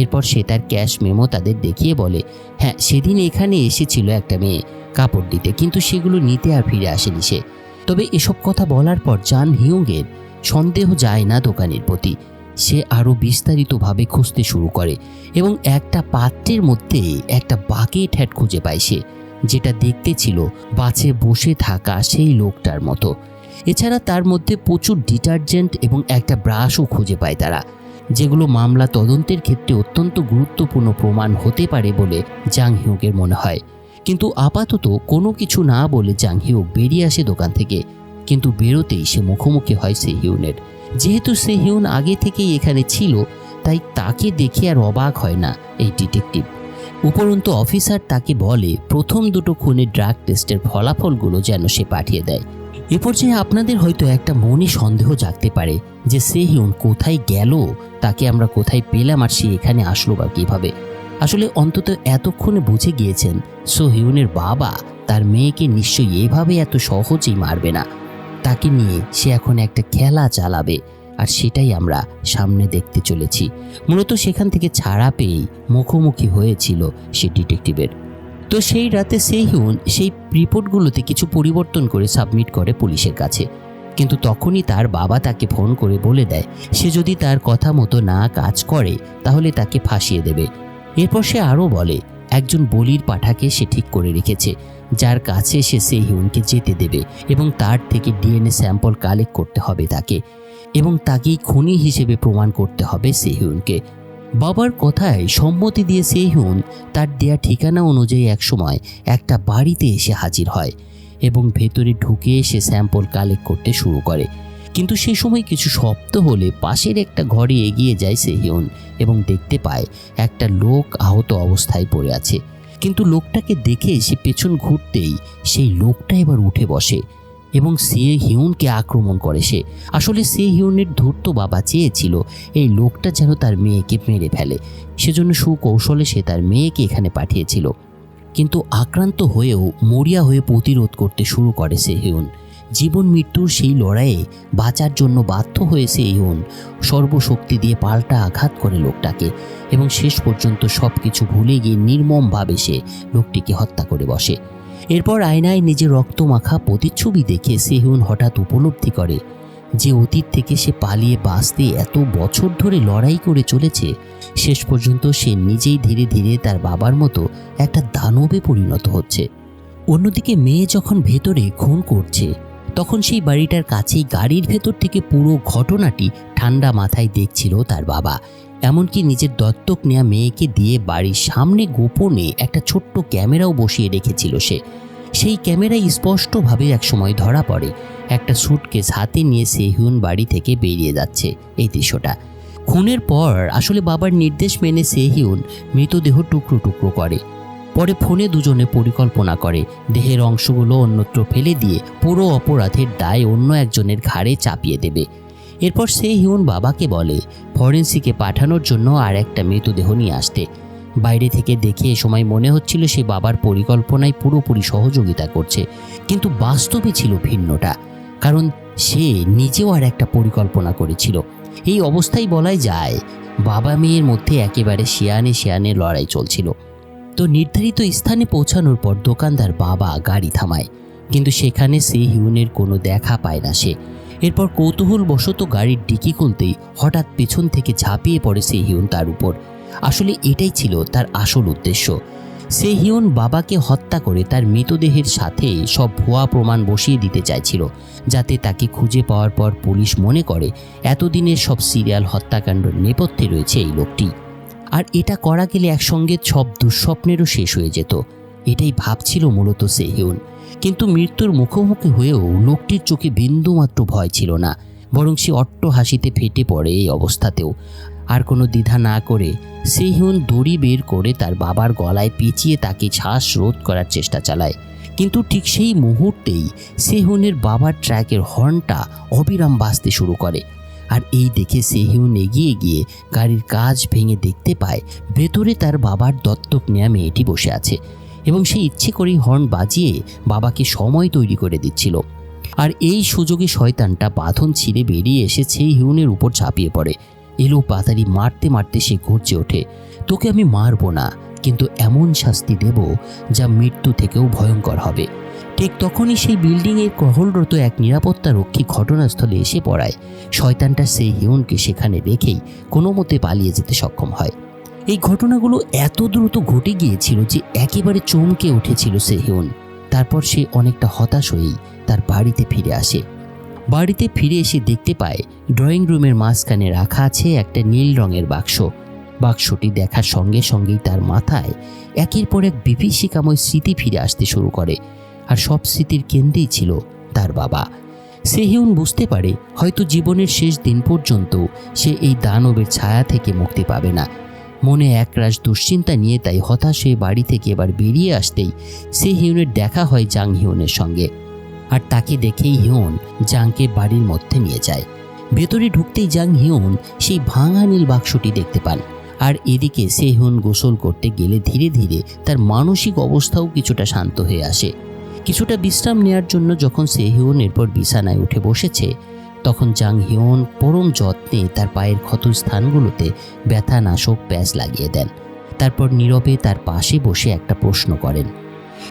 এরপর সে তার ক্যাশ মেমো তাদের দেখিয়ে বলে, হ্যাঁ, সেদিন এখানে এসেছিল একটা মেয়ে কাপড় দিতে, কিন্তু সেগুলো নিতে আর ফিরে আসেনি সে। তবে এসব কথা বলার পর জাং হিউংয়ের সন্দেহ যায় না দোকানের প্রতি। সে আরও বিস্তারিতভাবে খুঁজতে শুরু করে এবং একটা পাত্রের মধ্যে একটা বাকেট হ্যাট খুঁজে পায় সে, যেটা দেখতে ছিল বাসে বসে থাকা সেই লোকটার মতো। এছাড়া তার মধ্যে প্রচুর ডিটারজেন্ট এবং একটা ব্রাশও খুঁজে পায় তারা, যেগুলো মামলা তদন্তের ক্ষেত্রে অত্যন্ত গুরুত্বপূর্ণ প্রমাণ হতে পারে বলে জাং হিউকের মনে হয়। কিন্তু আপাতত কোনো কিছু না বলে জাং হিউক বেরিয়ে আসে দোকান থেকে, কিন্তু বেরোতেই সে মুখোমুখি হয় সেহিউনের। যেহেতু সেহিউন আগে থেকেই এখানে ছিল, তাই তাকে দেখে আর অবাক হয় না এই ডিটেকটিভ। উপরন্তু অফিসার তাকে বলে প্রথম দুটো খুনের ড্রাগ টেস্টের ফলাফলগুলো যেন সে পাঠিয়ে দেয়। এ পর্যায়ে আপনাদের হয়তো একটা মনে সন্দেহ জাগতে পারে যে সেহিউন কোথায় গেল, তাকে আমরা কোথায় পেলাম, আর সে এখানে আসলো বা কীভাবে। আসলে অন্তত এতক্ষণে বুঝে গিয়েছেন সোহিউনের বাবা তার মেয়েকে নিশ্চয়ই এভাবে এত সহজেই মারবে না। তাকে নিয়ে সে এখন একটা খেলা চালাবে, আর সেটাই আমরা সামনে দেখতে চলেছি। মূলত সেখান থেকে ছাড়া পেয়েই মুখোমুখি হয়েছিল সে ডিটেকটিভের। তো সেই রাতে সেহিউন সেই রিপোর্টগুলোতে কিছু পরিবর্তন করে সাবমিট করে পুলিশের কাছে। কিন্তু তখনই তার বাবা তাকে ফোন করে বলে দেয় সে যদি তার কথা মতো না কাজ করে তাহলে তাকে ফাঁসিয়ে দেবে। এরপর সে আরও বলে একজন বলির পাঠাকে সে ঠিক করে রেখেছে, যার কাছে সে সেহিউনকে যেতে দেবে এবং তার থেকে ডিএনএ স্যাম্পল কালেক্ট করতে হবে তাকে, এবং তাকেই খুনি হিসেবে প্রমাণ করতে হবে সেহিউনকে। বাবার কথায় সম্মতি দিয়ে সেহিউন তার দেয়া ঠিকানা অনুযায়ী একসময় একটা বাড়িতে এসে হাজির হয় এবং ভেতরে ঢুকে সে স্যাম্পল কালেক্ট করতে শুরু করে। কিন্তু সেই সময় কিছু শব্দ হলে পাশের একটা ঘরে এগিয়ে যায় সেহিউন এবং দেখতে পায় একটা লোক আহত অবস্থায় পড়ে আছে। কিন্তু লোকটাকে দেখে সে পেছন ঘুরতেই সেই লোকটা এবার উঠে বসে এবং সেহিউনকে আক্রমণ করে সে। আসলে সেহিউনের ধূর্ত বাবা চেয়েছিল এই লোকটা যেন তার মেয়েকে মেরে ফেলে, সেজন্য সুকৌশলে সে তার মেয়েকে এখানে পাঠিয়েছিল। কিন্তু আক্রান্ত হয়েও মরিয়া হয়ে প্রতিরোধ করতে শুরু করে সেহিউন। জীবন মৃত্যুর সেই লড়াইয়ে বাঁচার জন্য বাধ্য হয়ে সেহিউন সর্বশক্তি দিয়ে পাল্টা আঘাত করে লোকটাকে এবং শেষ পর্যন্ত সব কিছু ভুলে গিয়ে নির্মমভাবে সে লোকটিকে হত্যা করে বসে। এরপর আয়নায় নিজের রক্তমাখা প্রতিচ্ছবি দেখে সেহিউন হঠাৎ উপলব্ধি করে যে অতীত থেকে সে পালিয়ে বাঁচতে এত বছর ধরে লড়াই করে চলেছে, শেষ পর্যন্ত সে নিজেই ধীরে ধীরে তার বাবার মতো একটা দানবে পরিণত হচ্ছে। অন্যদিকে মেয়ে যখন ভেতরে খুন করছে তখন সেই বাড়িটার কাছেই গাড়ির ভেতর থেকে পুরো ঘটনাটি ঠান্ডা মাথায় দেখছিল তার বাবা। এমনকি নিজের দত্তক নেওয়া মেয়েকে দিয়ে বাড়ির সামনে গোপনে একটা ছোট্ট ক্যামেরাও বসিয়ে রেখেছিল সে। সেই ক্যামেরায় স্পষ্টভাবে একসময় ধরা পড়ে একটা সুটকেস হাতে নিয়ে সেহিউন বাড়ি থেকে বেরিয়ে যাচ্ছে এই দৃশ্যটা। খুনের পর আসলে বাবার নির্দেশ মেনে সেহিউন মৃতদেহ টুকরো টুকরো করে। পরে ফোনে দুজনে পরিকল্পনা করে দেহের অংশগুলো অন্যত্র ফেলে দিয়ে পুরো অপরাধের দায় অন্য একজনের ঘাড়ে চাপিয়ে দেবে। এরপর সেহিউন বাবাকে বলে ফরেন্সিকে পাঠানোর জন্য আর একটা মৃতদেহ নিয়ে আসতে। বাইরে থেকে দেখে এ সময় মনে হচ্ছিল সে বাবার পরিকল্পনায় পুরোপুরি সহযোগিতা করছে, কিন্তু বাস্তবে ছিল ভিন্নটা, কারণ সে নিজেও আর একটা পরিকল্পনা করেছিল। এই অবস্থায় বলাই যায় বাবা মেয়ের মধ্যে একেবারে শিয়ানে শিয়ানে লড়াই চলছিল। তো নির্ধারিত স্থানে পৌঁছানোর পর দোকানদার বাবা গাড়ি থামায়, কিন্তু সেখানে সেহিউনের কোনো দেখা পায় না সে। এরপর কৌতূহলবশত গাড়ির ডিকি খুলতেই হঠাৎ পেছন থেকে ঝাঁপিয়ে পড়ে সেহিউন তার উপর। আসলে এটাই ছিল তার আসল উদ্দেশ্য। সেহিউন বাবাকে হত্যা করে তার মৃতদেহের সাথে সব ভুয়া প্রমাণ বসিয়ে দিতে চাইছিল, যাতে তাকে খুঁজে পাওয়ার পর পুলিশ মনে করে এতদিনের সব সিরিয়াল হত্যাকাণ্ডের নেপথ্যে রয়েছে এই লোকটি। আর এটা করা গেলে একসঙ্গে সব দুঃস্বপ্নেরও শেষ হয়ে যেত, এটাই ভাবছিল মূলত সেহিউন। কিন্তু মৃত্যুর মুখোমুখি হয়েও লোকটির চোখে বিন্দুমাত্র ভয় ছিল না, বরং সে অট্ট হাসিতে ফেটে পড়ে। এই অবস্থাতেও আর কোনো দ্বিধা না করে সেহিউন দড়ি বের করে তার বাবার গলায় পেঁচিয়ে তাকে শ্বাসরোধ করার চেষ্টা চালায়। কিন্তু ঠিক সেই মুহূর্তেই সেহিউনের বাবার ট্র্যাকের হর্নটা অবিরাম বাজতে শুরু করে। আর এই দেখে সেহিউন এগিয়ে গিয়ে গাড়ির কাঁচ ভেঙে দেখতে পায় ভেতরে তার বাবার দত্তক নেয়া মেয়েটি বসে আছে এবং সে ইচ্ছে করেই হর্ন বাজিয়ে বাবাকে সময় তৈরি করে দিচ্ছিল। আর এই সুযোগে শয়তানটা বাঁধন ছিঁড়ে বেরিয়ে এসে সেহিউনের উপর ঝাঁপিয়ে পড়ে। এলো পাতারি মারতে মারতে সে গর্জে ওঠে, তোকে আমি মারবো না, কিন্তু এমন শাস্তি দেব যা মৃত্যু থেকেও ভয়ঙ্কর হবে। ঠিক তখনই সেই বিল্ডিংয়ের টহলরত এক নিরাপত্তা রক্ষী ঘটনাস্থলে এসে পড়ায়। শয়তানটা সেহিউনকে সেখানে রেখেই কোনো মতে পালিয়ে যেতে সক্ষম হয়। এই ঘটনাগুলো এত দ্রুত ঘটে গিয়েছিল যে একেবারে চমকে উঠেছিল সেহিউন। তারপর সে অনেকটা হতাশ হয়েই তার বাড়িতে ফিরে আসে। বাড়িতে ফিরে এসে দেখতে পায় ড্রয়িং রুমের মাঝখানে রাখা আছে একটা নীল রঙের বাক্স। বাক্সটি দেখার সঙ্গে সঙ্গেই তার মাথায় একের পর এক বিভীষিকাময় স্মৃতি ফিরে আসতে শুরু করে, আর সব স্মৃতির কেন্দ্রেই ছিল তার বাবা। সেহিউন বুঝতে পারে হয়তো জীবনের শেষ দিন পর্যন্ত সে এই দানবের ছায়া থেকে মুক্তি পাবে না। মনে একরাশ দুশ্চিন্তা নিয়ে তাই হতাশ হয়ে বাড়ি থেকে এবার বেরিয়ে আসতেই সে হিউনের দেখা হয় জাং হিউনের সঙ্গে। আর তাকে দেখেই হিউন জাংকে বাড়ির মধ্যে নিয়ে যায়। ভেতরে ঢুকতেই জাং হিউন সেই ভাঙা নীল বাক্সটি দেখতে পান। আর এদিকে সে হিউন গোসল করতে গেলে ধীরে ধীরে তার মানসিক অবস্থাও কিছুটা শান্ত হয়ে আসে। কিছুটা বিশ্রাম নেওয়ার জন্য যখন সে হিউন এরপর বিছানায় উঠে বসেছে, তখন জাং হিউন পরম যত্নে তার পায়ের ক্ষত স্থানগুলোতে ব্যথানাশক প্যাচ লাগিয়ে দেন। তারপর নীরবে তার পাশে বসে একটা প্রশ্ন করেন,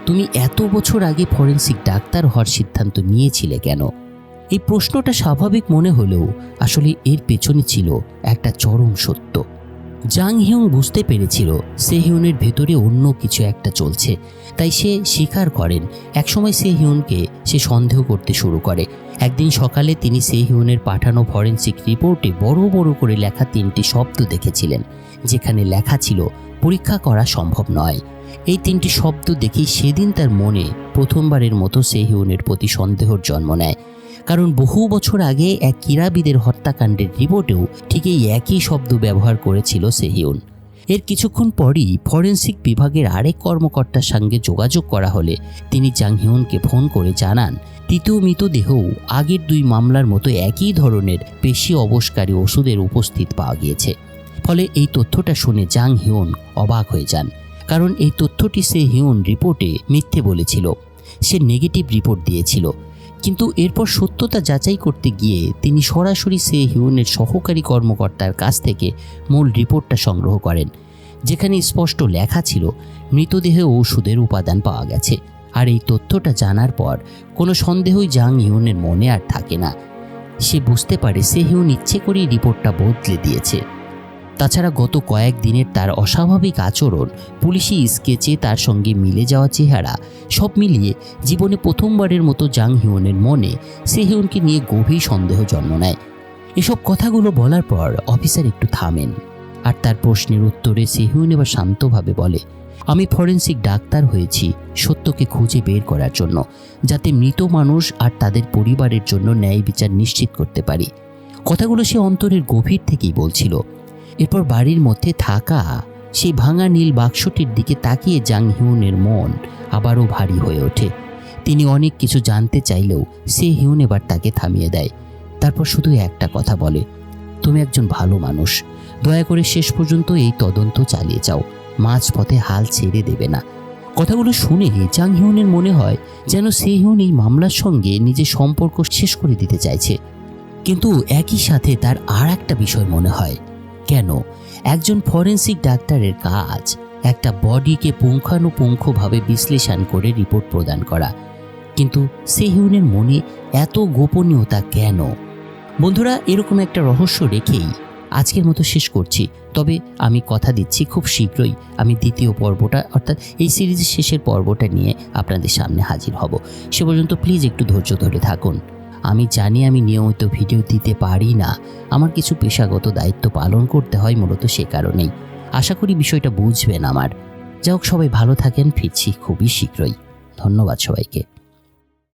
তুমি এত বছর আগে ফরেন্সিক ডাক্তার হওয়ার সিদ্ধান্ত নিয়েছিলে কেন? এই প্রশ্নটা স্বাভাবিক মনে হলেও আসলে এর পেছনে ছিল একটা চরম সত্য। জাং হিউন বুঝতে পেরেছিল সে হিউনের ভেতরে অন্য কিছু একটা চলছে, তাই সে স্বীকার করেন একসময় সে হিউনকে সে সন্দেহ করতে শুরু করে। একদিন সকালে তিনি সে হিউনের পাঠানো ফরেন্সিক রিপোর্টে বড় বড় করে লেখা 3টি শব্দ দেখেছিলেন, যেখানে লেখা ছিল পরীক্ষা করা সম্ভব নয়। এই 3টি শব্দ দেখেই সেদিন তার মনে প্রথমবারের মতো সে হিউনের প্রতি সন্দেহর জন্ম নেয়। কারণ বহু বছর আগে এক ক্রীড়াবিদের হত্যাকাণ্ডের রিপোর্টেও ঠিক এই একই শব্দ ব্যবহার করেছিল সে হিউন। এর কিছুক্ষণ পরই ফরেন্সিক বিভাগের আরেক কর্মকর্তার সঙ্গে যোগাযোগ করা হলে তিনি জাং হিউনকে ফোন করে জানান তৃতীয় মৃতদেহও আগের 2 মামলার মতো একই ধরনের পেশি অবশকারী ওষুধের উপস্থিত পাওয়া গিয়েছে। ফলে এই তথ্যটা শুনে জাং হিউন অবাক হয়ে যান, কারণ এই তথ্যটি সে হিউন রিপোর্টে মিথ্যে বলেছিল। সে নেগেটিভ রিপোর্ট দিয়েছিল। কিন্তু এরপর সত্যতা যাচাই করতে গিয়ে তিনি সরাসরি সে হিউনের সহকারী কর্মকর্তার কাছ থেকে মূল রিপোর্টটা সংগ্রহ করেন, যেখানে স্পষ্ট লেখা ছিল মৃতদেহে ওষুধের উপাদান পাওয়া গেছে। আর এই তথ্যটা জানার পর কোনো সন্দেহই জাং হিউনের মনে আর থাকে না। সে বুঝতে পারে সে হিউন ইচ্ছে করেই রিপোর্টটা বদলে দিয়েছে। তাছাড়া গত কয়েকদিনের তার অস্বাভাবিক আচরণ, পুলিশি স্কেচে তার সঙ্গে মিলে যাওয়া চেহারা, সব মিলিয়ে জীবনে প্রথমবারের মতো জাং হিউনের মনে সে হিউনকে নিয়ে গভীর সন্দেহ জন্ম নেয়। এসব কথাগুলো বলার পর অফিসার একটু থামেন, আর তার প্রশ্নের উত্তরে সে হিউন এবার শান্তভাবে বলে, আমি ফরেন্সিক ডাক্তার হয়েছি সত্যকে খুঁজে বের করার জন্য, যাতে মৃত মানুষ আর তাদের পরিবারের জন্য ন্যায় বিচার নিশ্চিত করতে পারি। কথাগুলো সে অন্তরের গভীর থেকেই বলছিল। এরপর বাড়ির মধ্যে থাকা সেই ভাঙা নীল বাক্সটির দিকে তাকিয়ে জাং হিউনের মন আবারও ভারী হয়ে ওঠে। তিনি অনেক কিছু জানতে চাইলেও সে হিউন এবার তাকে থামিয়ে দেয়। তারপর শুধু একটা কথা বলে, তুমি একজন ভালো মানুষ, দয়া করে শেষ পর্যন্ত এই তদন্ত চালিয়ে যাও, মাঝপথে হাল ছেড়ে দেবে না। কথাগুলো শুনে জাং হিউনের মনে হয় যেন সে হিউন এই মামলার সঙ্গে নিজের সম্পর্ক শেষ করে দিতে চাইছে। কিন্তু একই সাথে তার আর একটা বিষয় মনে হয়, কেন একজন ফরেন্সিক ডাক্তারের কাজ একটা বডিকে পুঙ্খানুপুঙ্খভাবে বিশ্লেষণ করে রিপোর্ট প্রদান করা, কিন্তু সে হিউনের মনে এত গোপনীয়তা কেন? বন্ধুরা, এরকম একটা রহস্য রেখেই আজকের মতো শেষ করছি। তবে আমি কথা দিচ্ছি খুব শীঘ্রই আমি দ্বিতীয় পর্বটা, অর্থাৎ এই সিরিজের শেষের পর্বটা নিয়ে আপনাদের সামনে হাজির হব। সে পর্যন্ত প্লিজ একটু ধৈর্য ধরে থাকুন। আমি জানি আমি নিয়মিত ভিডিও দিতে পারি না, আমার কিছু পেশাগত দায়িত্ব পালন করতে হয় মূলত সে কারণেই। আশা করি বিষয়টা বুঝবেন আমার। যাই হোক, সবাই ভালো থাকেন, ফিরছি খুবই শীঘ্রই। ধন্যবাদ সবাইকে।